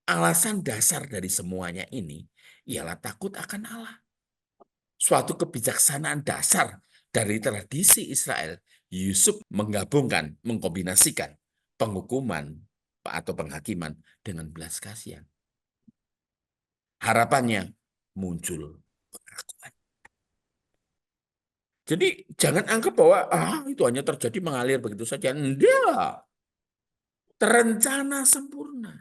Alasan dasar dari semuanya ini ialah takut akan Allah. Suatu kebijaksanaan dasar dari tradisi Israel. Yusuf menggabungkan, mengkombinasikan penghukuman atau penghakiman dengan belas kasihan. Harapannya muncul pengakuan. Jadi jangan anggap bahwa itu hanya terjadi mengalir begitu saja. Enggak. Terencana sempurna.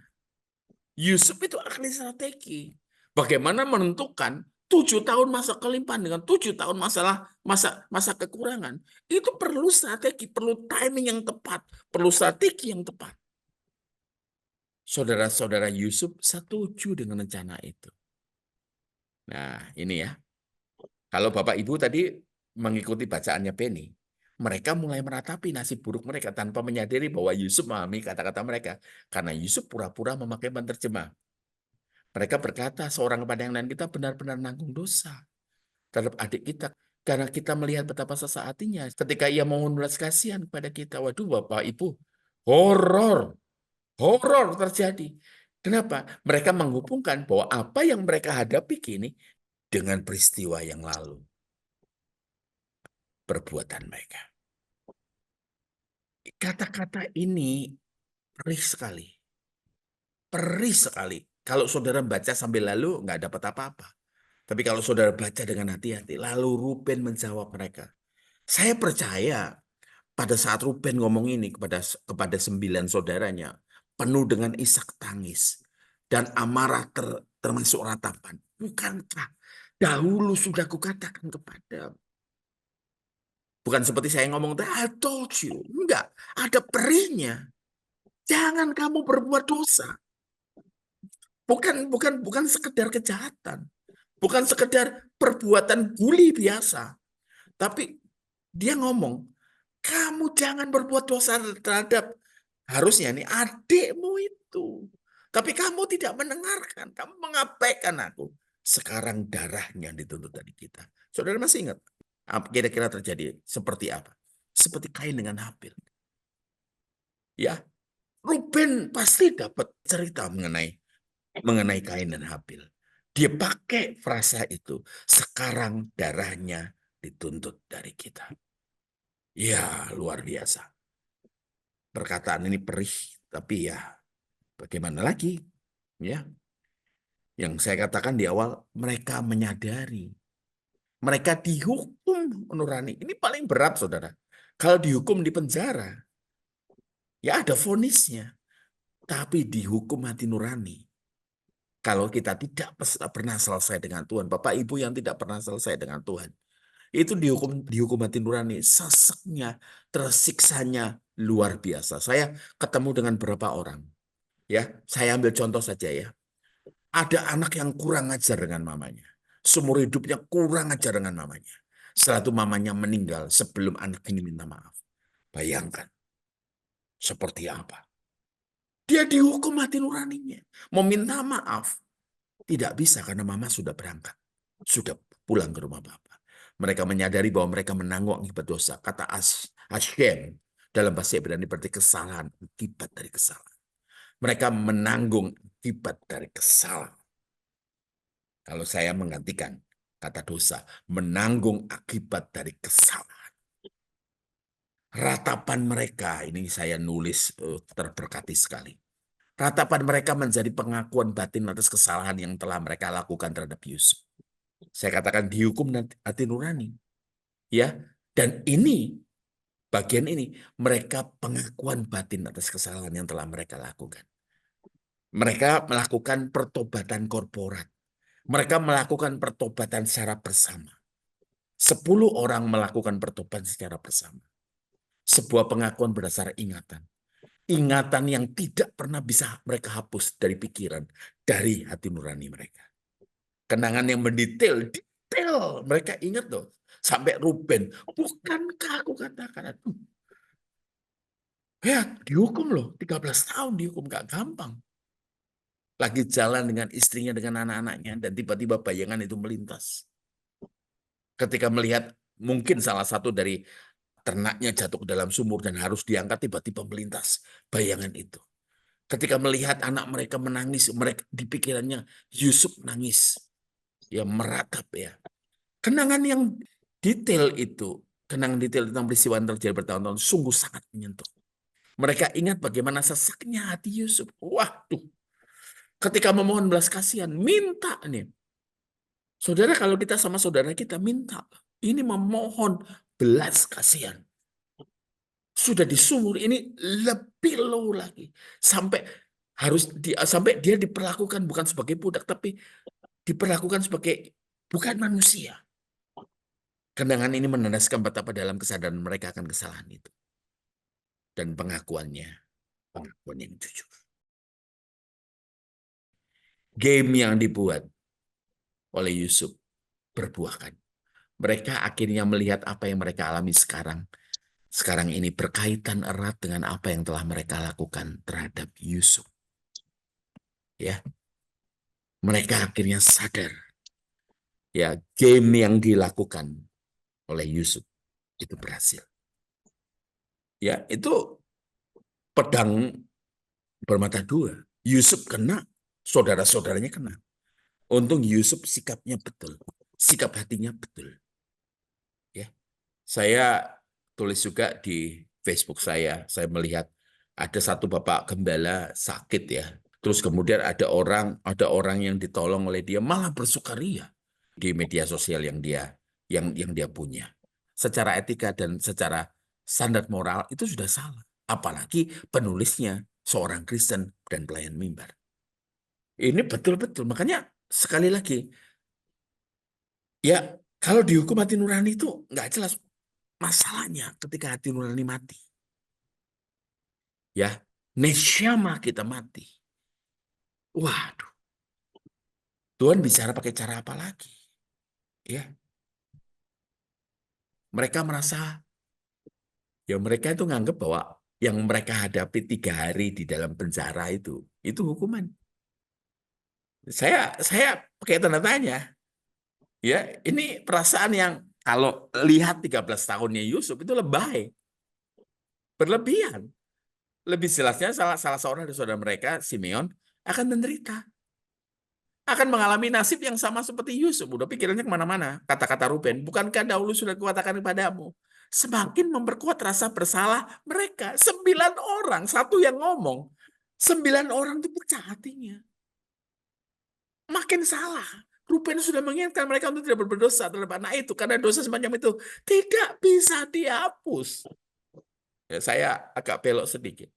Yusuf itu ahli strategi. Bagaimana menentukan 7 tahun masa kelimpahan dengan 7 tahun masa kekurangan. Itu perlu strategi, perlu timing yang tepat, perlu strategi yang tepat. Saudara-saudara Yusuf setuju dengan rencana itu. Nah, ini ya. Kalau Bapak Ibu tadi mengikuti bacaannya Penny, mereka mulai meratapi nasib buruk mereka tanpa menyadari bahwa Yusuf memahami kata-kata mereka. Karena Yusuf pura-pura memakai penerjemah. Mereka berkata, seorang kepada yang lain, kita benar-benar nanggung dosa terhadap adik kita. Karena kita melihat betapa sesak hatinya. Ketika ia mohon belas kasihan kepada kita. Waduh Bapak Ibu, horor. Horor terjadi. Kenapa? Mereka menghubungkan bahwa apa yang mereka hadapi kini dengan peristiwa yang lalu. Perbuatan mereka. Kata-kata ini perih sekali. Perih sekali. Kalau saudara baca sambil lalu, nggak dapat apa-apa. Tapi kalau saudara baca dengan hati-hati, lalu Ruben menjawab mereka. Saya percaya pada saat Ruben ngomong ini kepada 9 saudaranya, penuh dengan isak tangis dan amarah termasuk ratapan. Bukankah dahulu sudah kukatakan kepada Bukan seperti saya ngomong, I told you. Enggak, ada perinya. Jangan kamu berbuat dosa. Bukan sekedar kejahatan. Bukan sekedar perbuatan bully biasa. Tapi dia ngomong, kamu jangan berbuat dosa terhadap harusnya nih adikmu itu. Tapi kamu tidak mendengarkan, kamu mengabaikan aku. Sekarang darahnya dituntut dari kita. Saudara masih ingat? Kira-kira terjadi seperti apa? Seperti Kain dengan Habil. Ya, Ruben pasti dapat cerita mengenai Kain dan Habil. Dia pakai frasa itu. Sekarang darahnya dituntut dari kita. Ya, luar biasa. Perkataan ini perih, tapi ya bagaimana lagi? Ya, yang saya katakan di awal, mereka menyadari. Mereka dihukum nurani. Ini paling berat, saudara. Kalau dihukum di penjara, ya ada vonisnya. Tapi dihukum hati nurani. Kalau kita tidak pernah selesai dengan Tuhan, Bapak Ibu yang tidak pernah selesai dengan Tuhan, itu dihukum hati nurani, seseknya, tersiksanya luar biasa. Saya ketemu dengan beberapa orang, ya. Saya ambil contoh saja ya. Ada anak yang kurang ajar dengan mamanya. Seumur hidupnya kurang ajar dengan mamanya. Setelah itu mamanya meninggal sebelum anak ini minta maaf. Bayangkan seperti apa. Dia dihukum hati nuraninya. Mau minta maaf. Tidak bisa karena mama sudah berangkat. Sudah pulang ke rumah bapak. Mereka menyadari bahwa mereka menanggung akibat dosa. Kata Hashem dalam bahasa Ibrani berarti kesalahan. Akibat dari kesalahan. Mereka menanggung akibat dari kesalahan. Kalau saya menggantikan kata dosa, menanggung akibat dari kesalahan. Ratapan mereka, ini saya nulis terberkati sekali. Ratapan mereka menjadi pengakuan batin atas kesalahan yang telah mereka lakukan terhadap Yusuf. Saya katakan dihukum hati nurani. Ya, dan ini, bagian ini, mereka pengakuan batin atas kesalahan yang telah mereka lakukan. Mereka melakukan pertobatan korporat. Mereka melakukan pertobatan secara bersama. 10 orang melakukan pertobatan secara bersama. Sebuah pengakuan berdasar ingatan. Ingatan yang tidak pernah bisa mereka hapus dari pikiran, dari hati nurani mereka. Kenangan yang mendetail, detail. Mereka ingat loh. Sampai Ruben, bukankah aku katakan, ya dihukum loh, 13 tahun dihukum, gak gampang. Lagi jalan dengan istrinya, dengan anak-anaknya, dan tiba-tiba bayangan itu melintas. Ketika melihat mungkin salah satu dari ternaknya jatuh ke dalam sumur dan harus diangkat, tiba-tiba melintas bayangan itu. Ketika melihat anak mereka menangis, mereka di pikirannya Yusuf nangis, ya meratap ya. Kenangan yang detail itu, kenangan detail tentang peristiwa yang terjadi bertahun-tahun, sungguh sangat menyentuh. Mereka ingat bagaimana sesaknya hati Yusuf. Waduh, ketika memohon belas kasihan, minta nih. Saudara, kalau kita sama saudara kita minta, ini memohon belas kasihan. Sudah di sumur ini lebih low lagi. Sampai sampai dia diperlakukan bukan sebagai budak, tapi diperlakukan sebagai bukan manusia. Kenangan ini menandaskan betapa dalam kesadaran mereka akan kesalahan itu. Dan pengakuan yang jujur. Game yang dibuat oleh Yusuf berbuahkan. Mereka akhirnya melihat apa yang mereka alami sekarang. Sekarang ini berkaitan erat dengan apa yang telah mereka lakukan terhadap Yusuf. Ya, mereka akhirnya sadar. Ya, game yang dilakukan oleh Yusuf itu berhasil. Ya, itu pedang bermata dua. Yusuf kena, saudara-saudaranya kena. Untung Yusuf sikapnya betul, sikap hatinya betul. Ya, saya tulis juga di Facebook saya melihat ada satu bapak gembala sakit ya. Terus kemudian ada orang yang ditolong oleh dia malah bersukaria di media sosial yang dia punya. Secara etika dan secara standar moral itu sudah salah. Apalagi penulisnya seorang Kristen dan pelayan mimbar. Ini betul-betul. Makanya sekali lagi, ya kalau dihukum hati nurani itu nggak jelas. masalahnya ketika hati nurani mati. Ya, nesyama kita mati. Waduh, Tuhan bicara pakai cara apa lagi? Ya, mereka merasa, ya mereka itu nganggap bahwa yang mereka hadapi 3 hari di dalam penjara itu hukuman. Saya pakai tanda tanya. Ya, ini perasaan yang kalau lihat 13 tahunnya Yusuf itu lebay, berlebihan. Lebih jelasnya salah seorang dari saudara mereka, Simeon, akan menderita. Akan mengalami nasib yang sama seperti Yusuf. Udah pikirannya kemana-mana. Kata-kata Ruben, bukankah dahulu sudah kuatakan kepadamu? Semakin memperkuat rasa bersalah mereka. 9 orang, satu yang ngomong. 9 orang itu pecah hatinya. Makin salah. Ruben sudah mengingatkan mereka untuk tidak berdosa terhadap anak itu. Karena dosa semacam itu tidak bisa dihapus. Ya, saya agak belok sedikit.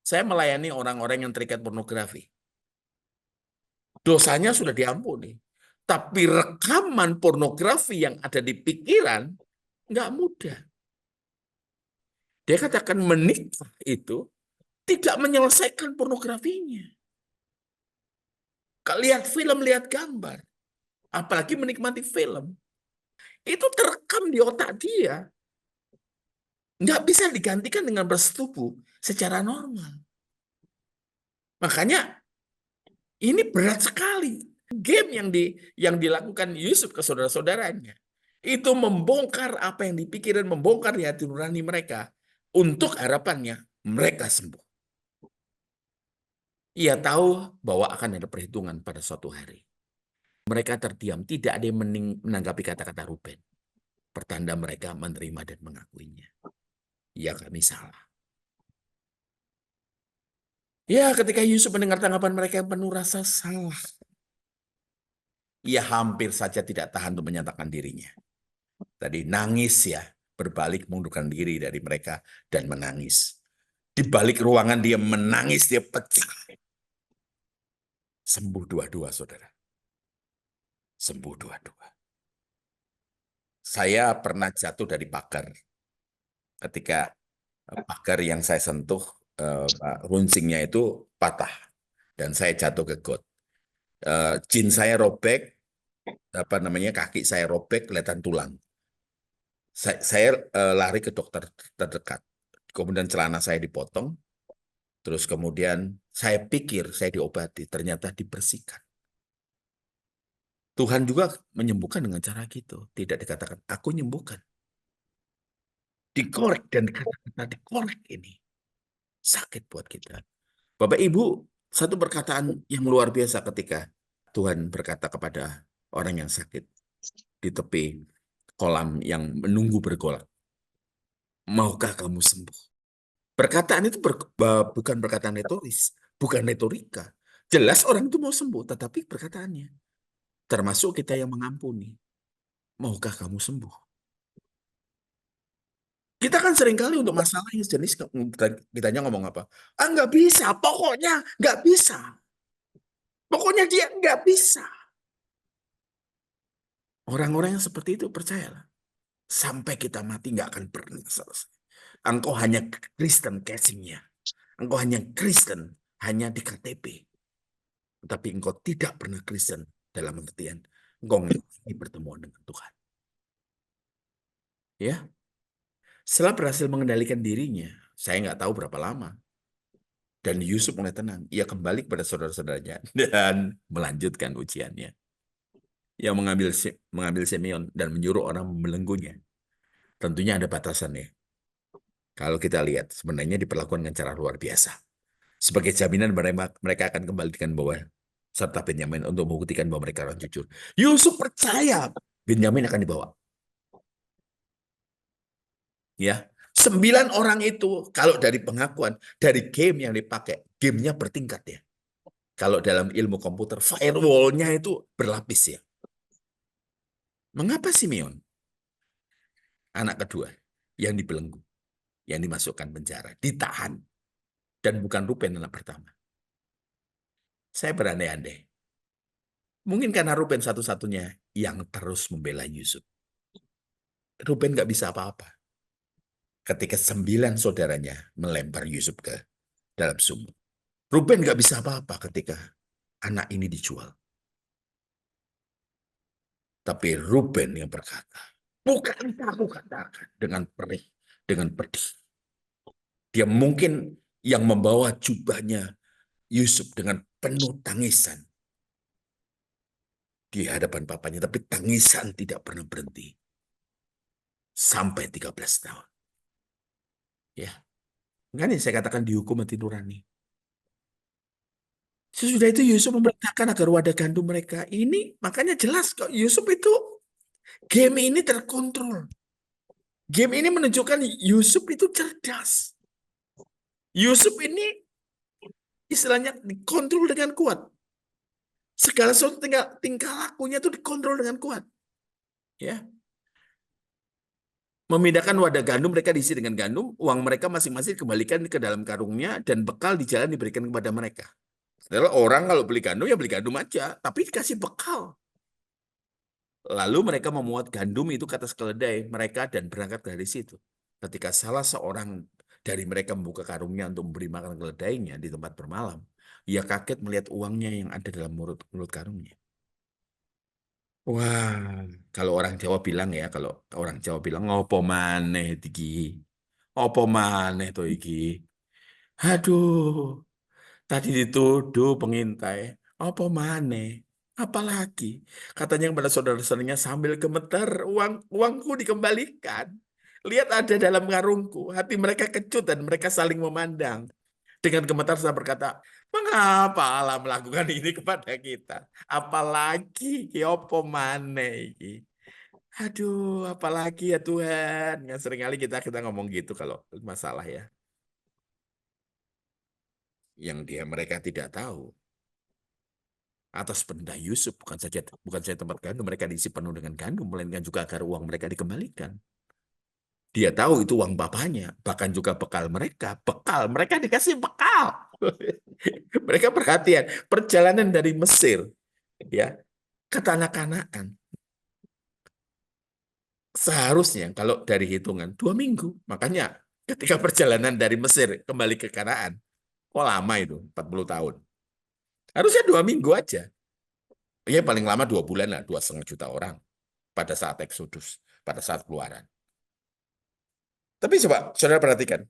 Saya melayani orang-orang yang terikat pornografi. Dosanya sudah diampuni. Tapi rekaman pornografi yang ada di pikiran nggak mudah. Dia katakan menikah itu tidak menyelesaikan pornografinya. Kalau lihat film, lihat gambar. Apalagi menikmati film. Itu terekam di otak dia. Nggak bisa digantikan dengan bersetubuh secara normal. Makanya ini berat sekali. Game yang dilakukan Yusuf ke saudara-saudaranya itu membongkar apa yang dipikirin, membongkar di hati nurani mereka untuk harapannya mereka sembuh. Ia tahu bahwa akan ada perhitungan pada suatu hari. Mereka terdiam, tidak ada yang menanggapi kata-kata Ruben. Pertanda mereka menerima dan mengakuinya. Ya, kami salah. Ya, ketika Yusuf mendengar tanggapan mereka yang penuh rasa salah, ia hampir saja tidak tahan untuk menyatakan dirinya. Tadi nangis ya, berbalik mengundurkan diri dari mereka dan menangis. Di balik ruangan dia menangis, dia pecah. Sembuh dua-dua, saudara. Sembuh dua-dua. Saya pernah jatuh dari pagar. Ketika pagar yang saya sentuh, runcingnya itu patah. Dan saya jatuh ke got. Jin saya robek, kaki saya robek, kelihatan tulang. Saya lari ke dokter terdekat. Kemudian celana saya dipotong. Terus kemudian saya pikir saya diobati, ternyata dibersihkan. Tuhan juga menyembuhkan dengan cara gitu. Tidak dikatakan, aku nyembuhkan. Dikorek dan kata-kata dikorek ini. Sakit buat kita. Bapak Ibu, satu perkataan yang luar biasa ketika Tuhan berkata kepada orang yang sakit di tepi kolam yang menunggu bergolak. Maukah kamu sembuh? Perkataan itu bukan perkataan retoris, bukan retorika. Jelas orang itu mau sembuh, tetapi perkataannya. Termasuk kita yang mengampuni. Maukah kamu sembuh? Kita kan seringkali untuk masalah yang sejenis, kitanya ngomong apa? Ah, nggak bisa, pokoknya nggak bisa. Pokoknya dia nggak bisa. Orang-orang yang seperti itu percayalah. Sampai kita mati nggak akan pernah selesai. Engkau hanya Kristen casingnya. Engkau hanya Kristen hanya di KTP. Tapi engkau tidak pernah Kristen dalam artian engkau mengalami pertemuan dengan Tuhan. Ya, setelah berhasil mengendalikan dirinya, saya nggak tahu berapa lama. Dan Yusuf mulai tenang. Ia kembali kepada saudara-saudaranya dan melanjutkan ujiannya. Ia mengambil Simeon dan menyuruh orang membelenggunya. Tentunya ada batasannya. Kalau kita lihat, sebenarnya diperlakukan dengan cara luar biasa. Sebagai jaminan mereka akan kembali dengan bawa serta Benyamin untuk membuktikan bahwa mereka orang jujur. Yusuf percaya Benyamin akan dibawa. Ya, 9 orang itu kalau dari pengakuan, dari game yang dipakai, gamenya bertingkat ya. Kalau dalam ilmu komputer, firewall-nya itu berlapis ya. Mengapa Simeon? Anak kedua yang dibelenggu, yang dimasukkan penjara, ditahan. Dan bukan Ruben anak pertama. Saya berandai-andai. Mungkin karena Ruben satu-satunya yang terus membela Yusuf. Ruben nggak bisa apa-apa. ketika 9 saudaranya melempar Yusuf ke dalam sumur. Ruben nggak bisa apa-apa ketika anak ini dijual. Tapi Ruben yang berkata, bukankah aku katakan dengan perih, dengan pedih. Dia mungkin yang membawa jubahnya Yusuf dengan penuh tangisan di hadapan papanya. Tapi tangisan tidak pernah berhenti. Sampai 13 tahun. Ya, kan saya katakan dihukum mati nurani. Sesudah itu Yusuf memerintahkan agar wadah gandum mereka. Ini makanya jelas kok Yusuf itu game ini terkontrol. Game ini menunjukkan Yusuf itu cerdas. Yusuf ini istilahnya dikontrol dengan kuat. Segala sesuatu tingkah lakunya itu dikontrol dengan kuat. Ya. Memindahkan wadah gandum, mereka diisi dengan gandum, uang mereka masing-masing dikembalikan ke dalam karungnya, dan bekal di jalan diberikan kepada mereka. Adalah orang kalau beli gandum, ya beli gandum aja, tapi dikasih bekal. Lalu mereka memuat gandum itu ke atas keledai mereka dan berangkat dari situ. Ketika salah seorang dari mereka membuka karungnya untuk memberi makan keledainya di tempat bermalam, ia kaget melihat uangnya yang ada dalam mulut karungnya. Wah, kalau orang Jawa bilang ya, kalau orang Jawa bilang ngopo maneh iki. Opo maneh to iki. Aduh, tadi dituduh pengintai. Apa maneh? Apalagi? Katanya kepada saudara-saudaranya sambil gemetar, uangku dikembalikan. Lihat ada dalam karungku. Hati mereka kecut dan mereka saling memandang. Dengan gemetar saya berkata, mengapa Allah melakukan ini kepada kita? Apalagi apa maneh iki? Aduh, apalagi ya Tuhan. Yang seringkali kita ngomong gitu kalau masalah ya. Yang mereka tidak tahu. Atas perintah Yusuf bukan saja tempat gandum mereka diisi penuh dengan gandum, melainkan juga agar uang mereka dikembalikan. Dia tahu itu uang bapaknya, bahkan juga bekal mereka dikasih bekal. Mereka perhatian perjalanan dari Mesir ya ke tanah Kanaan seharusnya kalau dari hitungan 2 minggu. Makanya ketika perjalanan dari Mesir kembali ke Kanaan, kok lama itu 40 tahun. Harusnya 2 minggu aja. Ya paling lama 2 bulan lah, 2,5 juta orang pada saat Exodus, pada saat keluaran. Tapi coba saudara perhatikan,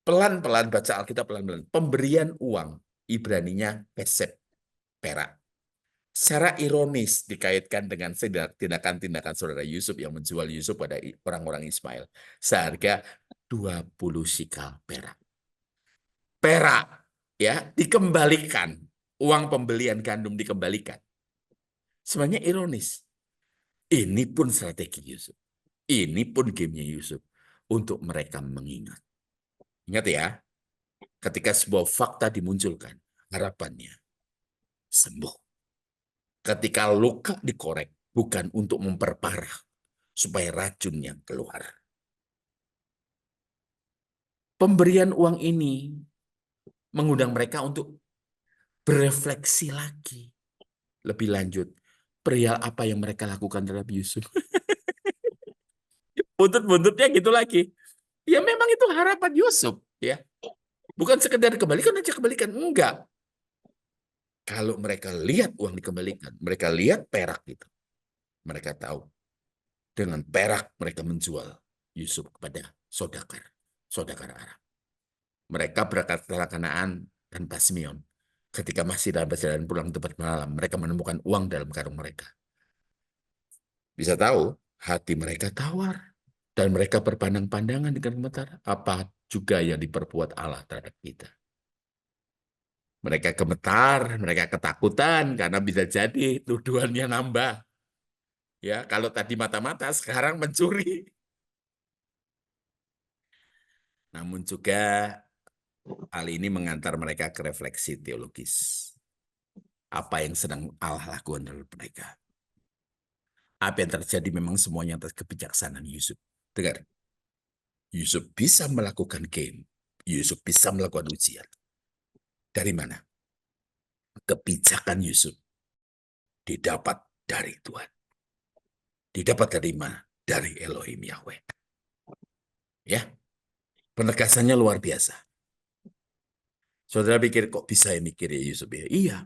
pelan-pelan baca Alkitab pelan-pelan. Pemberian uang, Ibraninya pesep, perak. Secara ironis dikaitkan dengan tindakan-tindakan saudara Yusuf yang menjual Yusuf pada orang-orang Ismail. Seharga 20 sikal perak. Perak, ya, dikembalikan. Uang pembelian gandum dikembalikan. Sebenarnya ironis. Ini pun strategi Yusuf. Ini pun gamenya Yusuf. Untuk mereka mengingat. Ingat ya, ketika sebuah fakta dimunculkan, harapannya sembuh. Ketika luka dikorek, bukan untuk memperparah, supaya racun yang keluar. Pemberian uang ini mengundang mereka untuk berefleksi lagi. Lebih lanjut, perihal apa yang mereka lakukan terhadap Yusuf. Buntut-buntutnya gitu lagi. Ya memang itu harapan Yusuf. Ya, bukan sekedar kembalikan aja kembalikan. Enggak. Kalau mereka lihat uang dikembalikan, mereka lihat perak itu. Mereka tahu. Dengan perak mereka menjual Yusuf kepada saudagar Arab. Mereka berangkat ke Kanaan tanpa Simeon. Ketika masih dalam perjalanan pulang tempat malam, mereka menemukan uang dalam karung mereka. Bisa tahu, hati mereka tawar. Dan mereka berpandang-pandangan dengan gemetar. Apa juga yang diperbuat Allah terhadap kita. Mereka gemetar, mereka ketakutan karena bisa jadi tuduhannya nambah. Ya, kalau tadi mata-mata, sekarang mencuri. Namun juga hal ini mengantar mereka ke refleksi teologis. Apa yang sedang Allah lakukan dalam mereka. Apa yang terjadi memang semuanya atas kebijaksanaan Yusuf. Dengar, Yusuf bisa melakukan game. Yusuf bisa melakukan ujian. Dari mana? Kebijakan Yusuf didapat dari Tuhan. Didapat dari mana? Dari Elohim Yahweh. Ya, Penegasannya luar biasa. Saudara pikir kok bisa ya mikir ya Yusuf ya? Iya,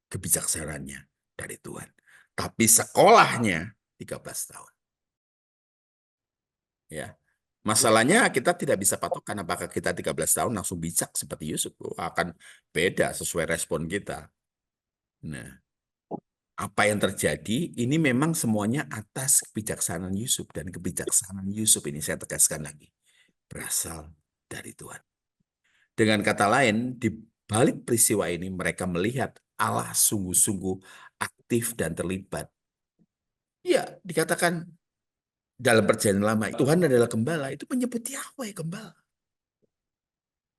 kebijaksanaannya dari Tuhan. Tapi sekolahnya 13 tahun. Ya. Masalahnya kita tidak bisa patokan apakah kita 13 tahun langsung bijak seperti Yusuf. Akan beda sesuai respon kita. Nah, apa yang terjadi ini memang semuanya atas kebijaksanaan Yusuf. Dan kebijaksanaan Yusuf ini saya tegaskan lagi. Berasal dari Tuhan. Dengan kata lain, di balik peristiwa ini mereka melihat Allah sungguh-sungguh aktif dan terlibat. Ya, dikatakan dalam perjanjian lama, Tuhan adalah gembala, itu menyebut Yahweh gembala.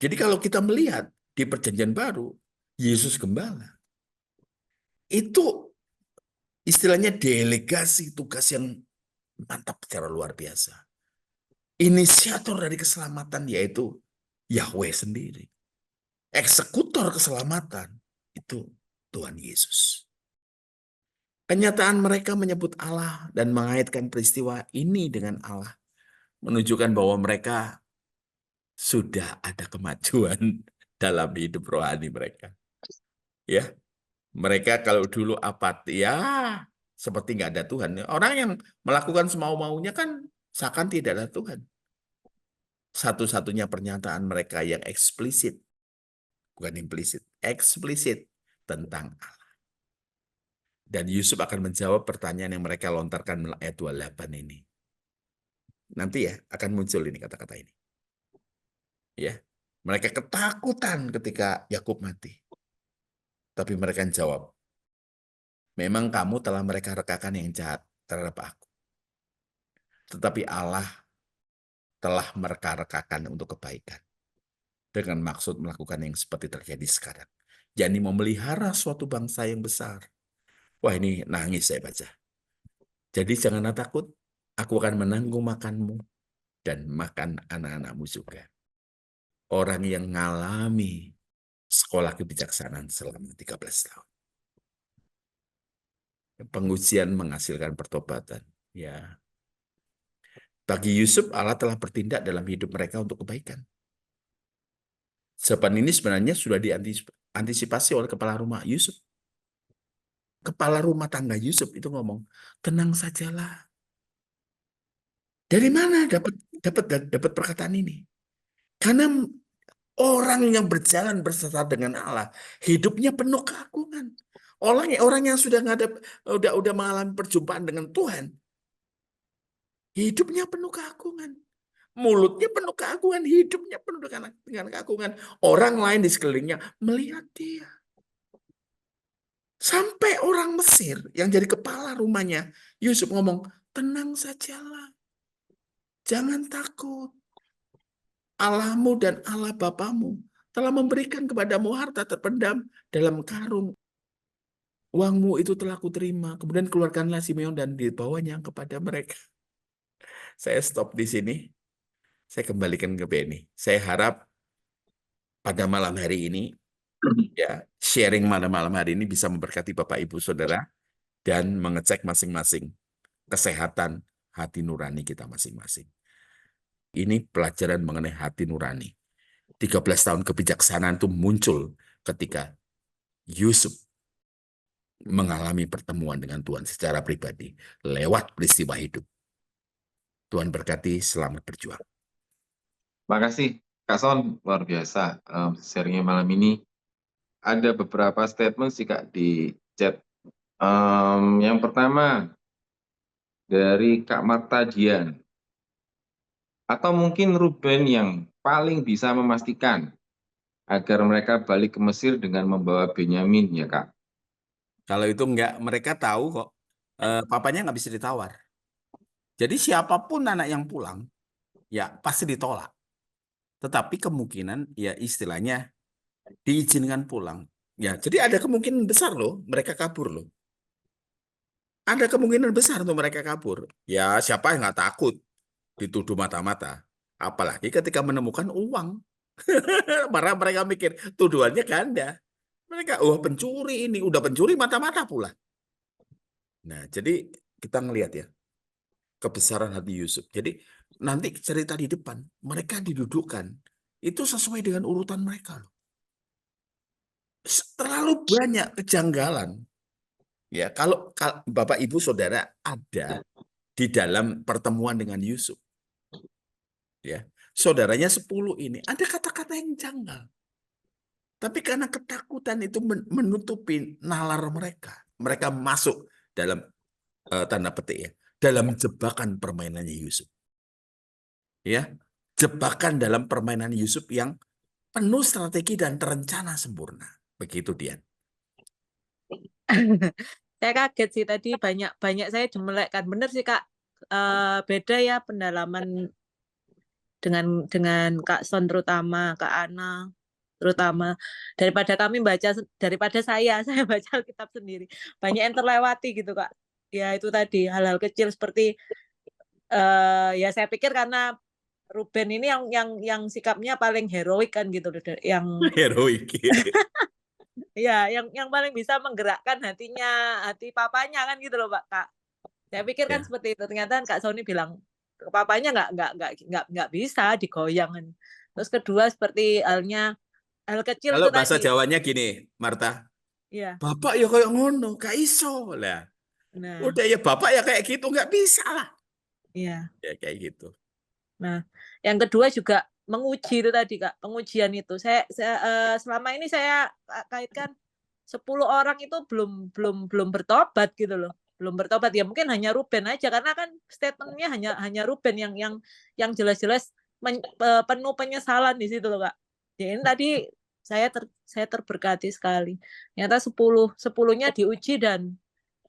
Jadi kalau kita melihat di perjanjian baru, Yesus gembala. Itu istilahnya delegasi tugas yang mantap secara luar biasa. Inisiator dari keselamatan yaitu Yahweh sendiri. Eksekutor keselamatan itu Tuhan Yesus. Kenyataan mereka menyebut Allah dan mengaitkan peristiwa ini dengan Allah menunjukkan bahwa mereka sudah ada kemajuan dalam hidup rohani mereka. Ya, mereka kalau dulu apati ya seperti nggak ada Tuhan. Orang yang melakukan semau-maunya kan seakan tidak ada Tuhan. Satu-satunya pernyataan mereka yang eksplisit, bukan implisit, eksplisit tentang Allah. Dan Yusuf akan menjawab pertanyaan yang mereka lontarkan melalui ayat 28 ini. Nanti ya akan muncul ini kata-kata ini. Ya, mereka ketakutan ketika Yakub mati. Tapi mereka jawab, memang kamu telah mereka rekakan yang jahat terhadap aku. Tetapi Allah telah mereka-rekakan untuk kebaikan. Dengan maksud melakukan yang seperti terjadi sekarang. Jadi memelihara suatu bangsa yang besar. Wah, ini nangis saya baca. Jadi janganlah takut, aku akan menanggung makanmu dan makan anak-anakmu juga. Orang yang mengalami sekolah kebijaksanaan selama 13 tahun. Pengujian menghasilkan pertobatan. Ya. Bagi Yusuf, Allah telah bertindak dalam hidup mereka untuk kebaikan. Jawaban ini sebenarnya sudah diantisipasi oleh kepala rumah Yusuf. Kepala rumah tangga Yusuf itu ngomong, tenang sajalah. Dari mana dapat perkataan ini? Karena orang yang berjalan bersama dengan Allah, hidupnya penuh keagungan. Orang yang sudah udah mengalami perjumpaan dengan Tuhan, hidupnya penuh keagungan. Mulutnya penuh keagungan, hidupnya penuh dengan keagungan. Orang lain di sekelilingnya melihat dia. Sampai orang Mesir yang jadi kepala rumahnya, Yusuf ngomong, tenang sajalah. Jangan takut. Allahmu dan Allah Bapamu telah memberikan kepadamu harta terpendam dalam karung. Uangmu itu telah kuterima. Kemudian keluarkanlah Simeon dan dibawanya kepada mereka. Saya stop di sini. Saya kembalikan ke Benny. Saya harap pada malam hari ini, ya, sharing malam hari ini bisa memberkati Bapak Ibu Saudara dan mengecek masing-masing kesehatan hati nurani kita masing-masing. Ini pelajaran mengenai hati nurani. 13 tahun kebijaksanaan itu muncul ketika Yusuf mengalami pertemuan dengan Tuhan secara pribadi lewat peristiwa hidup. Tuhan berkati, selamat berjuang. Makasih, Kak Son, luar biasa sharingnya malam ini. Ada beberapa statement sih Kak di chat. Yang pertama dari Kak Marta Dian. Atau mungkin Ruben yang paling bisa memastikan agar mereka balik ke Mesir dengan membawa Benyamin ya Kak. Kalau itu enggak, mereka tahu kok. Papanya nggak bisa ditawar. Jadi siapapun anak yang pulang, ya pasti ditolak. Tetapi kemungkinan ya istilahnya diizinkan pulang. Ya, jadi ada kemungkinan besar loh mereka kabur loh. Ada kemungkinan besar tuh mereka kabur. Ya, siapa yang nggak takut dituduh mata-mata? Apalagi ketika menemukan uang. Karena mereka mikir tuduhannya ganda. Mereka, pencuri ini, udah pencuri mata-mata pula. Nah, jadi kita ngelihat ya. kebesaran hati Yusuf. Jadi nanti cerita di depan, mereka didudukkan. Itu sesuai dengan urutan mereka loh. Terlalu banyak kejanggalan. Ya, kalau Bapak Ibu Saudara ada di dalam pertemuan dengan Yusuf, ya, saudaranya 10 ini ada kata-kata yang janggal. Tapi karena ketakutan itu menutupi nalar mereka, mereka masuk dalam tanda petik ya, dalam jebakan permainannya Yusuf. Ya, jebakan dalam permainan Yusuf yang penuh strategi dan terencana sempurna. Begitu dia. Saya kaget sih tadi banyak saya jemelekkan. Bener sih Kak. Beda ya pendalaman dengan Kak Son terutama, Kak Ana terutama daripada daripada saya saya baca Alkitab sendiri. Banyak yang terlewati gitu Kak. Ya itu tadi hal-hal kecil seperti ya saya pikir karena Ruben ini yang sikapnya paling heroik kan gitu loh, yang Heroik. ya yang paling bisa menggerakkan hati papanya kan gitu loh Pak Kak. Saya pikir kan Ya. seperti itu. Ternyata Kak Sony bilang ke papanya nggak bisa digoyang. Terus kedua seperti hal kecil Kalau itu bahasa tadi. Jawanya gini, Marta, Iya. Bapak ya kayak ngono, gak iso lah. Nah, Udah ya Bapak ya kayak gitu, nggak bisa lah. iya. Ya kayak gitu. Nah, yang kedua juga menguji itu tadi Kak, pengujian itu. Saya selama ini saya kaitkan 10 orang itu belum bertobat gitu loh. Belum bertobat ya mungkin hanya Ruben aja karena kan statementnya hanya Ruben yang jelas-jelas penuh penyesalan di situ loh Kak. Jadi tadi saya terberkati sekali. Ternyata 10-nya diuji dan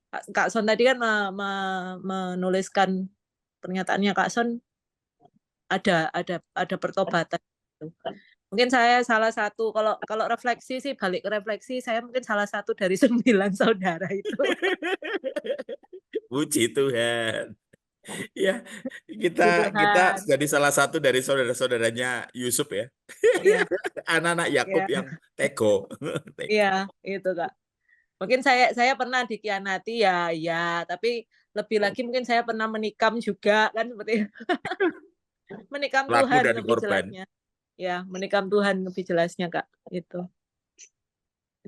Kak Son tadi kan menuliskan pernyataannya Kak Son ada pertobatan. Mungkin saya salah satu kalau refleksi sih balik ke refleksi saya mungkin salah satu dari 9 saudara itu. Puji Tuhan. Ya, Puji kita Tuhan. jadi salah satu dari saudara-saudaranya Yusuf ya. Iya, Anak-anak Yakub iya, yang tego. iya, itu Kak. Mungkin saya pernah dikhianati ya, tapi lebih lagi mungkin saya pernah menikam juga kan seperti itu. Menikam Pelaku Tuhan dan lebih korban. jelasnya. Ya, menikam Tuhan lebih jelasnya Kak. Itu.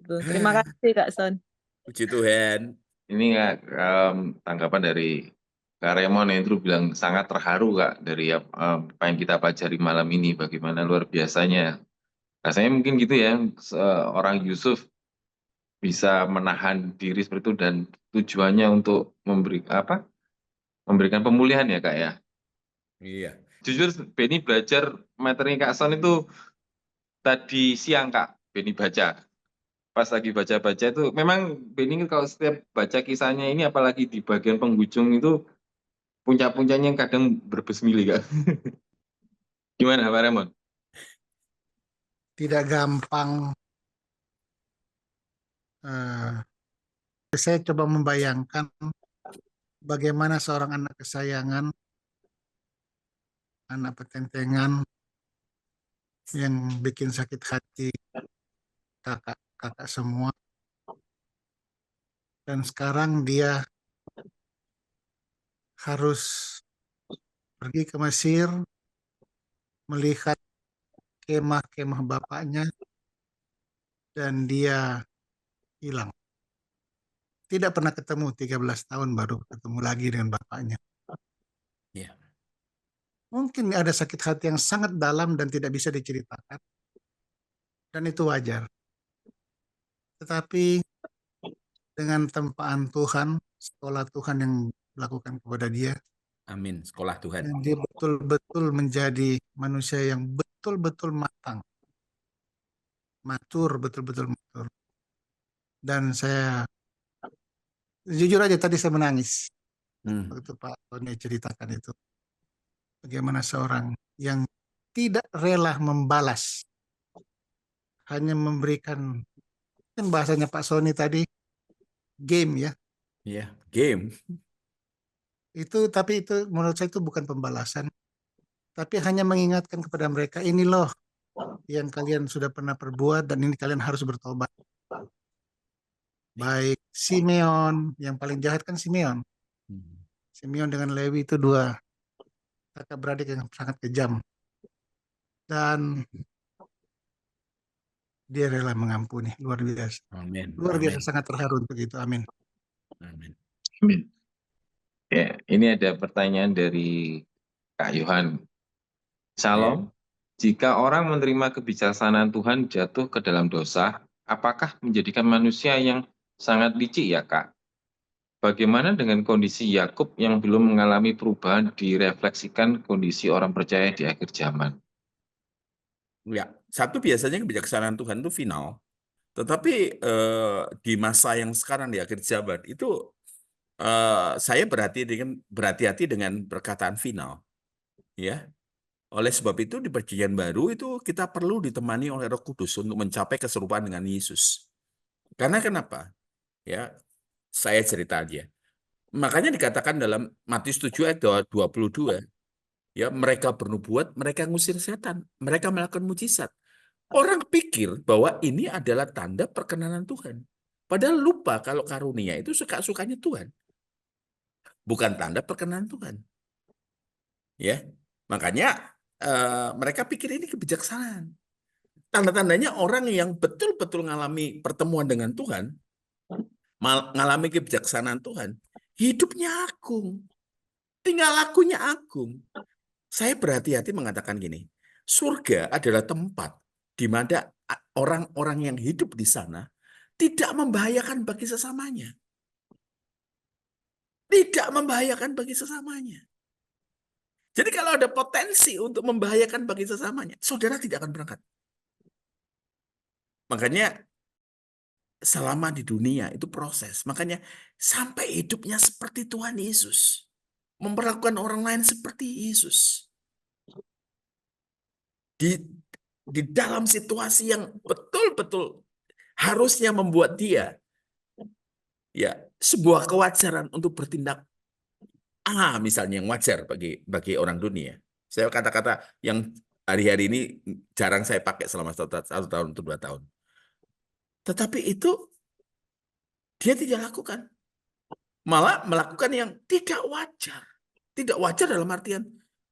Terima kasih Kak Son. Puji Tuhan. Ini Kak, tanggapan dari Kak Raymond yang itu bilang sangat terharu Kak dari apa yang kita pelajari malam ini, bagaimana luar biasanya. Rasanya mungkin gitu ya, seorang Yusuf bisa menahan diri seperti itu dan tujuannya untuk memberikan pemulihan ya Kak ya. Iya. Jujur Beni belajar materi Kak Son itu tadi siang Kak, Beni baca. Pas lagi baca-baca itu, memang Beni kalau setiap baca kisahnya ini, apalagi di bagian penghujung itu, puncak-puncaknya yang kadang berbesmili Kak. Gimana Pak Raymond? Tidak gampang. Saya coba membayangkan bagaimana seorang anak kesayangan, anak petentengan yang bikin sakit hati kakak-kakak semua. Dan sekarang dia harus pergi ke Mesir, melihat kemah-kemah bapaknya, dan dia hilang. Tidak pernah ketemu, 13 tahun baru ketemu lagi dengan bapaknya. Iya. Mungkin ada sakit hati yang sangat dalam dan tidak bisa diceritakan. Dan itu wajar. Tetapi dengan tempaan Tuhan, sekolah Tuhan yang dilakukan kepada dia, Amin. Sekolah Tuhan. dan dia betul-betul menjadi manusia yang betul-betul matang. Matur, betul-betul matur. Dan saya, jujur aja tadi saya menangis. Waktu Pak Tony ceritakan itu. Bagaimana seorang yang tidak rela membalas, hanya memberikan, kan bahasanya Pak Sony tadi, game ya. Iya, game. Tapi itu menurut saya itu bukan pembalasan. Tapi hanya mengingatkan kepada mereka, ini loh yang kalian sudah pernah perbuat dan ini kalian harus bertobat. Baik Simeon, yang paling jahat kan Simeon. Simeon dengan Lewi itu dua kakak beradik yang sangat kejam. Dan dia rela mengampuni, luar biasa. Amin. Luar biasa, Amin. sangat terharu untuk itu. Amin. Amin. Amin. Ya, ini ada pertanyaan dari Kak Yohan. Shalom. Jika orang menerima kebijaksanaan Tuhan jatuh ke dalam dosa, apakah menjadikan manusia yang sangat licik ya, Kak? Bagaimana dengan kondisi Yakub yang belum mengalami perubahan direfleksikan kondisi orang percaya di akhir zaman? Ya, satu biasanya kebijaksanaan Tuhan itu final. Tetapi di masa yang sekarang di akhir zaman itu saya berhati-hati dengan perkataan final, ya. Oleh sebab itu di Perjanjian Baru itu kita perlu ditemani oleh Roh Kudus untuk mencapai keserupaan dengan Yesus. Karena kenapa? Ya, saya cerita aja. Makanya dikatakan dalam Matius 7 ayat 22, ya, mereka bernubuat, mereka ngusir setan, mereka melakukan mujizat. Orang pikir bahwa ini adalah tanda perkenanan Tuhan. Padahal lupa kalau karunia itu suka-sukanya Tuhan. Bukan tanda perkenanan Tuhan. Ya, makanya mereka pikir ini kebijaksanaan. Tanda-tandanya orang yang betul-betul mengalami pertemuan dengan Tuhan, mengalami kebijaksanaan Tuhan, hidupnya agung, tinggal lakunya agung. Saya berhati-hati mengatakan gini, surga adalah tempat di mana orang-orang yang hidup di sana tidak membahayakan bagi sesamanya. Tidak membahayakan bagi sesamanya. Jadi kalau ada potensi untuk membahayakan bagi sesamanya, saudara tidak akan berangkat. Makanya selama di dunia itu proses. Makanya sampai hidupnya seperti Tuhan Yesus. Memperlakukan orang lain seperti Yesus. Di dalam situasi yang betul-betul harusnya membuat dia ya sebuah kewajaran untuk bertindak misalnya yang wajar bagi orang dunia. Saya kata-kata yang hari-hari ini jarang saya pakai selama 1 tahun atau 2 tahun. Tetapi itu dia tidak lakukan. Malah melakukan yang tidak wajar. Tidak wajar dalam artian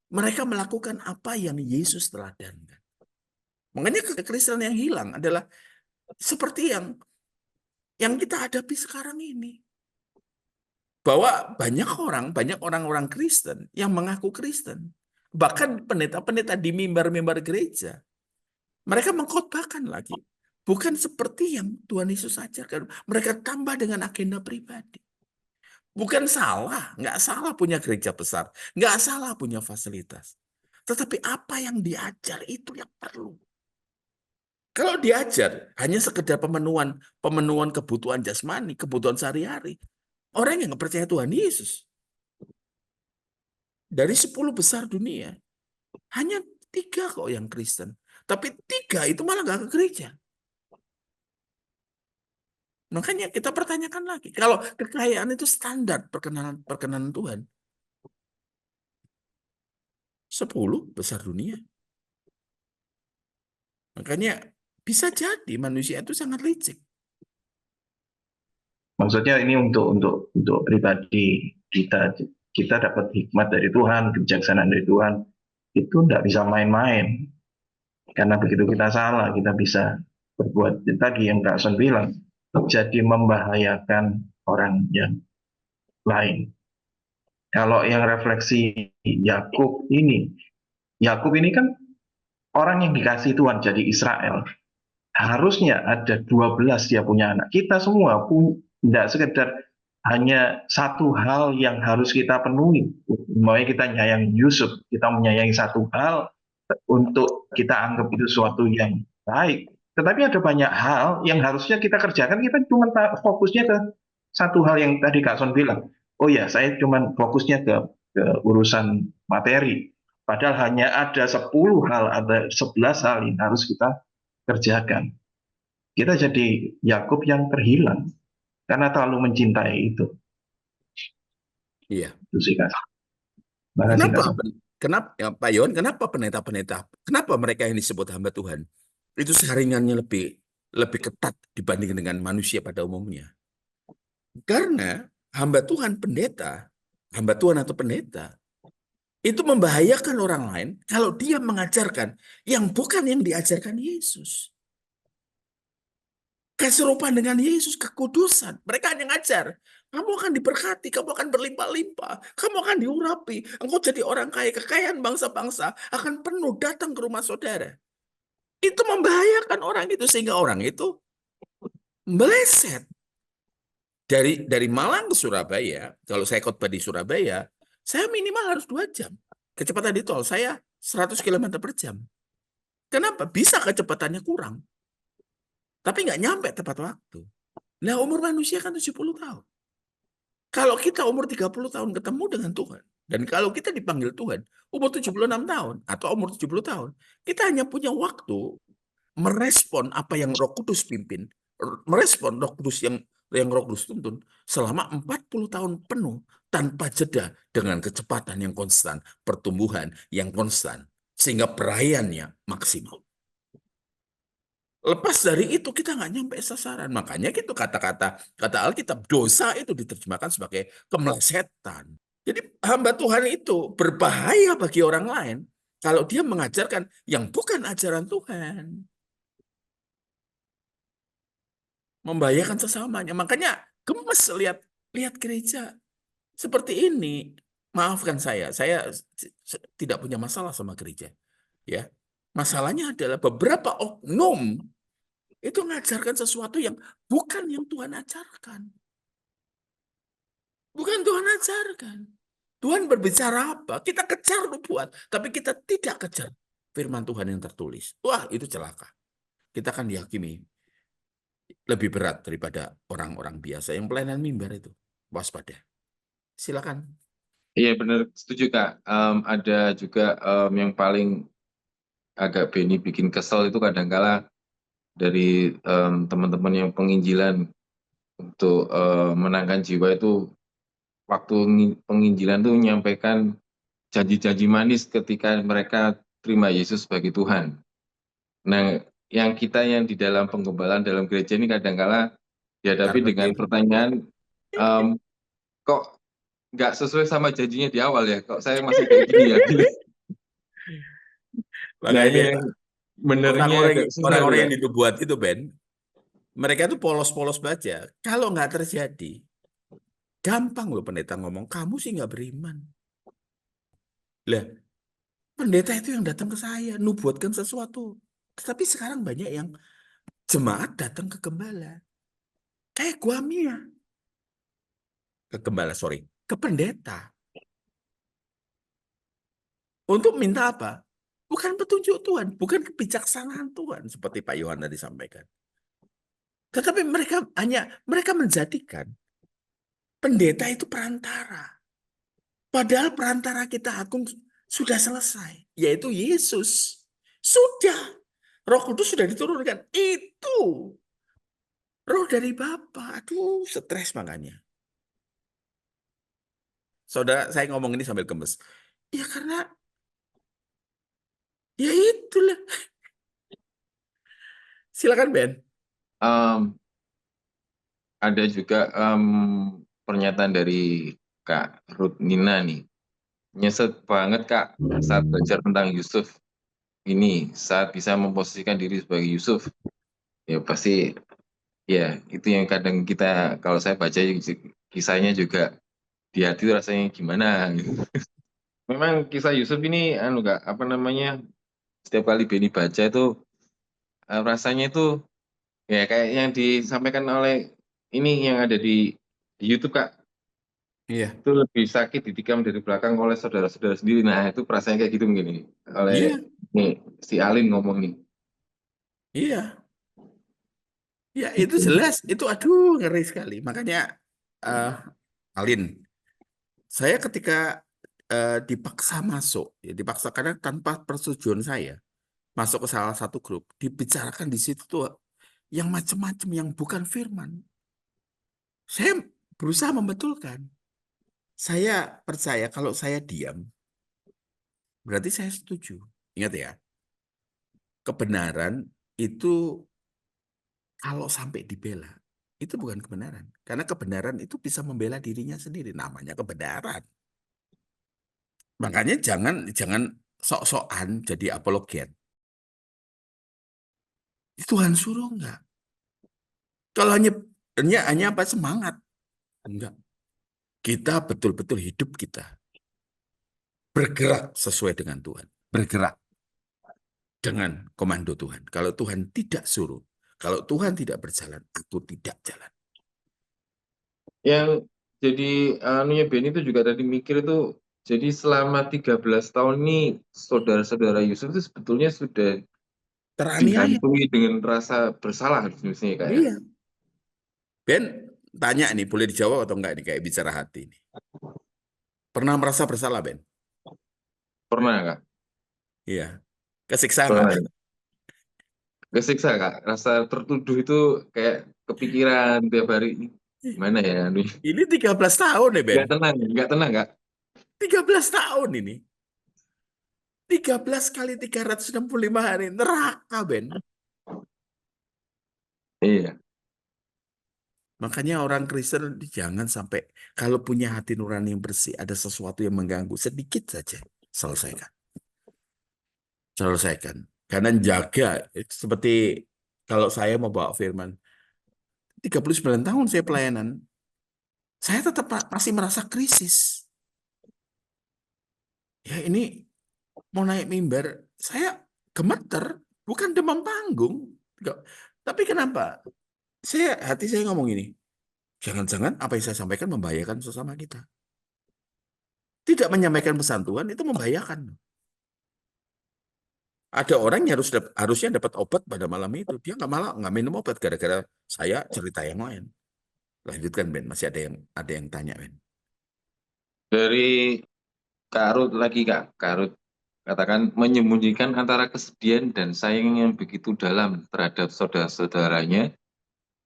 mereka melakukan apa yang Yesus teladankan. Makanya kekristenan yang hilang adalah seperti yang kita hadapi sekarang ini. Bahwa banyak orang-orang Kristen yang mengaku Kristen. Bahkan pendeta-pendeta di mimbar-mimbar gereja. Mereka mengkhotbahkan lagi. Bukan seperti yang Tuhan Yesus ajarkan. Mereka tambah dengan agenda pribadi. Bukan salah. Nggak salah punya gereja besar. Nggak salah punya fasilitas. Tetapi apa yang diajar itu yang perlu. Kalau diajar hanya sekedar pemenuhan kebutuhan jasmani, kebutuhan sehari-hari. Orang yang nggak percaya Tuhan Yesus. Dari 10 besar dunia, hanya 3 kok yang Kristen. Tapi 3 itu malah nggak ke gereja. Makanya kita pertanyakan lagi. Kalau kekayaan itu standar perkenanan Tuhan. 10 besar dunia. Makanya bisa jadi manusia itu sangat licik. Maksudnya ini untuk pribadi kita dapat hikmat dari Tuhan, kebijaksanaan dari Tuhan, itu tidak bisa main-main. Karena begitu kita salah, kita bisa berbuat tadi yang Kak Son bilang, jadi membahayakan orang yang lain. Kalau yang refleksi Yakub ini kan orang yang dikasih Tuhan jadi Israel. Harusnya ada 12 dia punya anak. Kita semua tidak sekedar hanya satu hal yang harus kita penuhi. Makanya kita menyayangi Yusuf, kita menyayangi satu hal untuk kita anggap itu sesuatu yang baik. Tetapi ada banyak hal yang harusnya kita kerjakan, kita cuma fokusnya ke satu hal yang tadi Kak Son bilang. Oh ya, saya cuma fokusnya ke urusan materi. Padahal hanya ada 10 hal, ada 11 hal yang harus kita kerjakan. Kita jadi Yakub yang terhilang karena terlalu mencintai itu. Iya. Itu sih Kak. Kenapa ya, Pak Yon? Kenapa pendeta-pendeta? Kenapa mereka yang disebut hamba Tuhan itu saringannya lebih ketat dibanding dengan manusia pada umumnya? Karena hamba Tuhan pendeta hamba Tuhan atau pendeta, itu membahayakan orang lain kalau dia mengajarkan yang bukan yang diajarkan Yesus. Keserupaan dengan Yesus, kekudusan. Mereka hanya ngajar. Kamu akan diberkati, kamu akan berlimpah-limpah, kamu akan diurapi, engkau jadi orang kaya, kekayaan bangsa-bangsa akan penuh datang ke rumah saudara. Itu membahayakan orang itu, sehingga orang itu meleset. Dari Malang ke Surabaya, kalau saya khotbah di Surabaya, saya minimal harus 2 jam. Kecepatan di tol saya 100 km per jam. Kenapa? Bisa kecepatannya kurang. Tapi nggak nyampe tepat waktu. Nah, umur manusia kan 70 tahun. Kalau kita umur 30 tahun ketemu dengan Tuhan, dan kalau kita dipanggil Tuhan, umur 76 tahun atau umur 70 tahun, kita hanya punya waktu merespon apa yang Roh Kudus pimpin, merespon Roh Kudus yang Roh Kudus tuntun selama 40 tahun penuh tanpa jeda dengan kecepatan yang konstan, pertumbuhan yang konstan, sehingga perayaan maksimal. Lepas dari itu kita nggak nyampe sasaran. Makanya gitu kata Alkitab, dosa itu diterjemahkan sebagai kemelesetan. Jadi hamba Tuhan itu berbahaya bagi orang lain kalau dia mengajarkan yang bukan ajaran Tuhan. Membahayakan sesamanya. Makanya gemes lihat gereja seperti ini. Maafkan saya tidak punya masalah sama gereja. Ya, masalahnya adalah beberapa oknum itu mengajarkan sesuatu yang bukan yang Tuhan ajarkan. Bukan Tuhan ajarkan. Tuhan berbicara apa? Kita kejar nubuat, tapi kita tidak kejar firman Tuhan yang tertulis. Wah, itu celaka. Kita akan dihakimi lebih berat daripada orang-orang biasa yang pelayanan mimbar itu. Waspada. Silakan. Iya benar, setuju Kak. Ada juga yang paling agak Beni bikin kesel itu kadangkala dari teman-teman yang penginjilan untuk menangkan jiwa itu, waktu penginjilan tuh menyampaikan janji-janji manis ketika mereka terima Yesus sebagai Tuhan. Nah, yang kita yang di dalam penggembalaan dalam gereja ini kadangkala dihadapi Karena dengan dia- pertanyaan, kok nggak sesuai sama janjinya di awal ya, kok saya masih kayak gini ya. Nah, ini Makanya yang benernya agak susah tuh, orang-orang yang Kak. dinubuat itu, Ben, mereka itu polos-polos baca. Kalau nggak terjadi, gampang loh pendeta ngomong, kamu sih nggak beriman. Lah, pendeta itu yang datang ke saya, nubuatkan sesuatu. Tetapi sekarang banyak yang jemaat datang ke gembala. Kayak gua Mia. Ke gembala, sorry. Ke pendeta. Untuk minta apa? Bukan petunjuk Tuhan, bukan kebijaksanaan Tuhan. Seperti Pak Yohan tadi sampaikan. Tetapi mereka menjadikan pendeta itu perantara. Padahal perantara kita agung sudah selesai, yaitu Yesus. Sudah. Roh Kudus sudah diturunkan. Itu roh dari Bapa. Aduh, stres makanya. Saudara, saya ngomong ini sambil gemes. Ya karena, ya itulah. Silakan, Ben. Ada juga pernyataan dari Kak Ruth Nina nih. Nyesek banget Kak saat belajar tentang Yusuf ini, saat bisa memposisikan diri sebagai Yusuf. Ya pasti ya itu yang kadang kita, kalau saya baca kisahnya juga di hati rasanya gimana gitu. Memang kisah Yusuf ini Kak, apa namanya, setiap kali Beni baca itu rasanya itu ya kayak yang disampaikan oleh ini yang ada di YouTube Kak. Iya. Itu lebih sakit ditikam dari belakang oleh saudara-saudara sendiri. Nah, itu perasaan kayak gitu mungkin ini. Iya. Oleh nih, si Alin ngomong nih. Iya. Ya, itu jelas. Itu aduh ngeri sekali. Makanya Alin, saya ketika dipaksa masuk, ya dipaksa karena tanpa persetujuan saya masuk ke salah satu grup, dibicarakan di situ tuh yang macam-macam yang bukan firman. Saya berusaha membetulkan. Saya percaya kalau saya diam, berarti saya setuju. Ingat ya, kebenaran itu kalau sampai dibela, itu bukan kebenaran. Karena kebenaran itu bisa membela dirinya sendiri. Namanya kebenaran. Makanya jangan sok-sokan jadi apologet. Tuhan suruh enggak. Kalau hanya apa semangat, enggak. Kita betul-betul hidup kita bergerak sesuai dengan Tuhan, bergerak dengan komando Tuhan. Kalau Tuhan tidak suruh, kalau Tuhan tidak berjalan, aku tidak jalan. Yang jadi anunya Ben itu juga tadi mikir itu, jadi selama 13 tahun ini saudara-saudara Yusuf itu sebetulnya sudah Teraniaya. dihantui dengan rasa bersalah sebenarnya kayak. Iya. Ben, tanya nih, boleh dijawab atau enggak nih kayak bicara hati ini. Pernah merasa bersalah, Ben? Pernah Kak? Iya. Kesiksa Pernah. enggak? Kesiksa Kak, rasa tertuduh itu kayak kepikiran tiap hari, gimana ya anunya. Ini 13 tahun ya, Ben? Nggak tenang Kak. 13 tahun ini. 13 kali 365 hari. Neraka, Ben. Iya. Makanya orang Kristen jangan sampai kalau punya hati nurani yang bersih, ada sesuatu yang mengganggu, sedikit saja selesaikan. Selesaikan. Karena jaga, seperti kalau saya mau bawa firman, 39 tahun saya pelayanan, saya tetap masih merasa krisis. Ya ini mau naik mimbar, saya gemeter, bukan demam panggung. Tapi kenapa? Hati saya ngomong ini, jangan-jangan apa yang saya sampaikan membahayakan sesama kita. Tidak menyampaikan pesan Tuhan itu membahayakan. Ada orang yang harusnya dapat obat pada malam itu, dia nggak minum obat gara-gara saya cerita yang lain. Lanjutkan, Ben, masih ada yang tanya, Ben. Dari Kak Ruth lagi Kak, Kak Ruth katakan menyembunyikan antara kesedihan dan sayang yang begitu dalam terhadap saudara-saudaranya,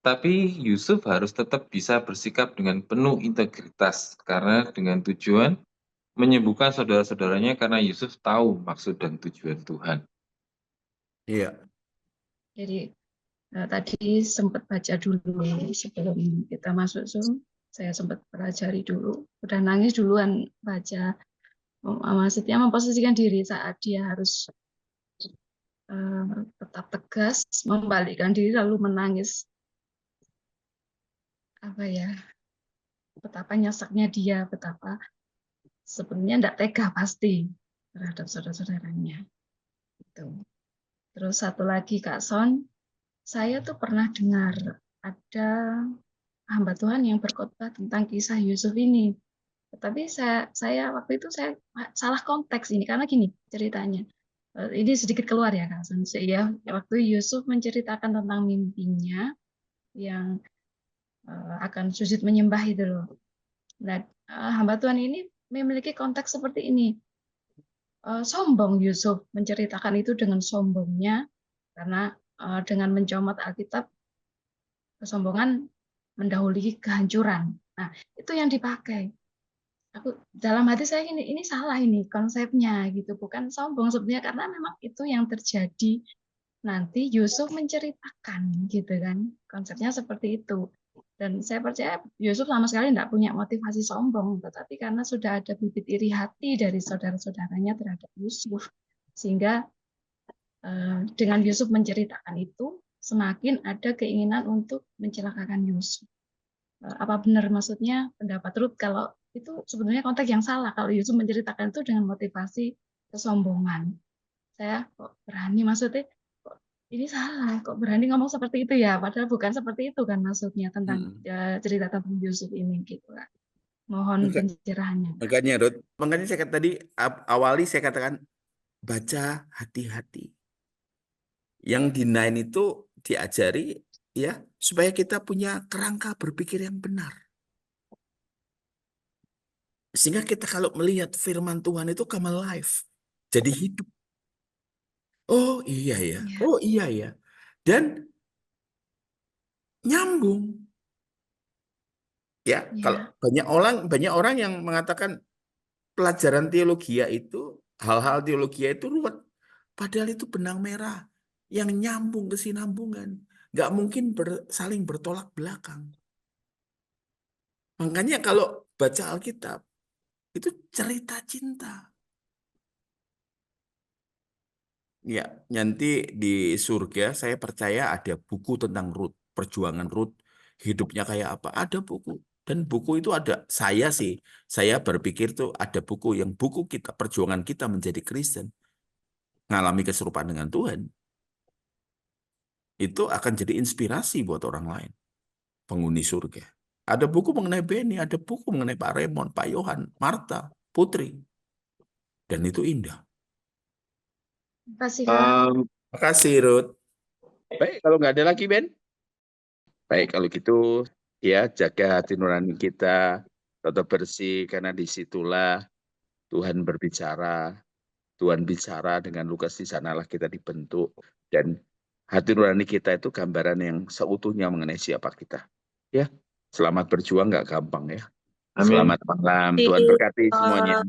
tapi Yusuf harus tetap bisa bersikap dengan penuh integritas karena dengan tujuan menyembuhkan saudara-saudaranya karena Yusuf tahu maksud dan tujuan Tuhan. Iya. Jadi tadi sempat baca dulu sebelum kita masuk Zoom, saya sempat pelajari dulu, udah nangis duluan baca. Maksudnya memposisikan diri saat dia harus tetap tegas, membalikkan diri lalu menangis. Apa ya? Betapa nyesaknya dia, betapa sebenarnya tidak tega pasti terhadap saudara-saudaranya. Itu. Terus satu lagi Kak Son, saya tuh pernah dengar ada hamba Tuhan yang berkhotbah tentang kisah Yusuf ini. Tetapi saya waktu itu saya salah konteks ini karena gini ceritanya. Ini sedikit keluar ya Kak Son. Ya, waktu Yusuf menceritakan tentang mimpinya yang akan sujud menyembah itu loh. Nah, hamba Tuhan ini memiliki konteks seperti ini. Sombong Yusuf menceritakan itu dengan sombongnya karena dengan mencomot Alkitab kesombongan mendahului kehancuran. Nah, itu yang dipakai. Aku dalam hati saya ini salah ini konsepnya gitu, bukan sombong sebenarnya karena memang itu yang terjadi. Nanti Yusuf menceritakan gitu kan. Konsepnya seperti itu. Dan saya percaya Yusuf sama sekali tidak punya motivasi sombong, tetapi karena sudah ada bibit iri hati dari saudara-saudaranya terhadap Yusuf, sehingga dengan Yusuf menceritakan itu, semakin ada keinginan untuk mencelakakan Yusuf. Apa benar maksudnya pendapat Ruth kalau itu sebenarnya konteks yang salah kalau Yusuf menceritakan itu dengan motivasi kesombongan. Saya kok berani maksudnya ini salah, kok berani ngomong seperti itu ya, padahal bukan seperti itu kan maksudnya tentang cerita tentang Yusuf ini gitu kan. Mohon pencerahannya. Makanya saya tadi awali saya katakan baca hati-hati. Yang D9 itu diajari ya supaya kita punya kerangka berpikir yang benar. Sehingga kita kalau melihat firman Tuhan itu come alive, jadi hidup. Oh iya ya, oh iya ya. Dan nyambung. Ya, kalau banyak orang yang mengatakan pelajaran teologi itu, hal-hal teologi itu ruwet. Padahal itu benang merah yang nyambung kesinambungan. Nggak mungkin saling bertolak belakang. Makanya kalau baca Alkitab, itu cerita cinta. Ya, nanti di surga saya percaya ada buku tentang Ruth, perjuangan Ruth, hidupnya kayak apa, ada buku. Dan buku itu ada, saya berpikir tuh ada buku yang buku kita, perjuangan kita menjadi Kristen, ngalami keserupaan dengan Tuhan, itu akan jadi inspirasi buat orang lain, penghuni surga. Ada buku mengenai Beni, ada buku mengenai Pak Raymond, Pak Yohan, Marta, Putri. Dan itu indah. Terima kasih, Kak. Terima kasih, Ruth. Baik, kalau nggak ada lagi, Ben. Baik, kalau gitu ya jaga hati nurani kita, tetap bersih, karena disitulah Tuhan berbicara. Tuhan bicara dengan Lukas, di sanalah kita dibentuk. Dan hati nurani kita itu gambaran yang seutuhnya mengenai siapa kita. Ya, selamat berjuang, nggak gampang ya. Amin. Selamat malam, Tuhan berkati semuanya.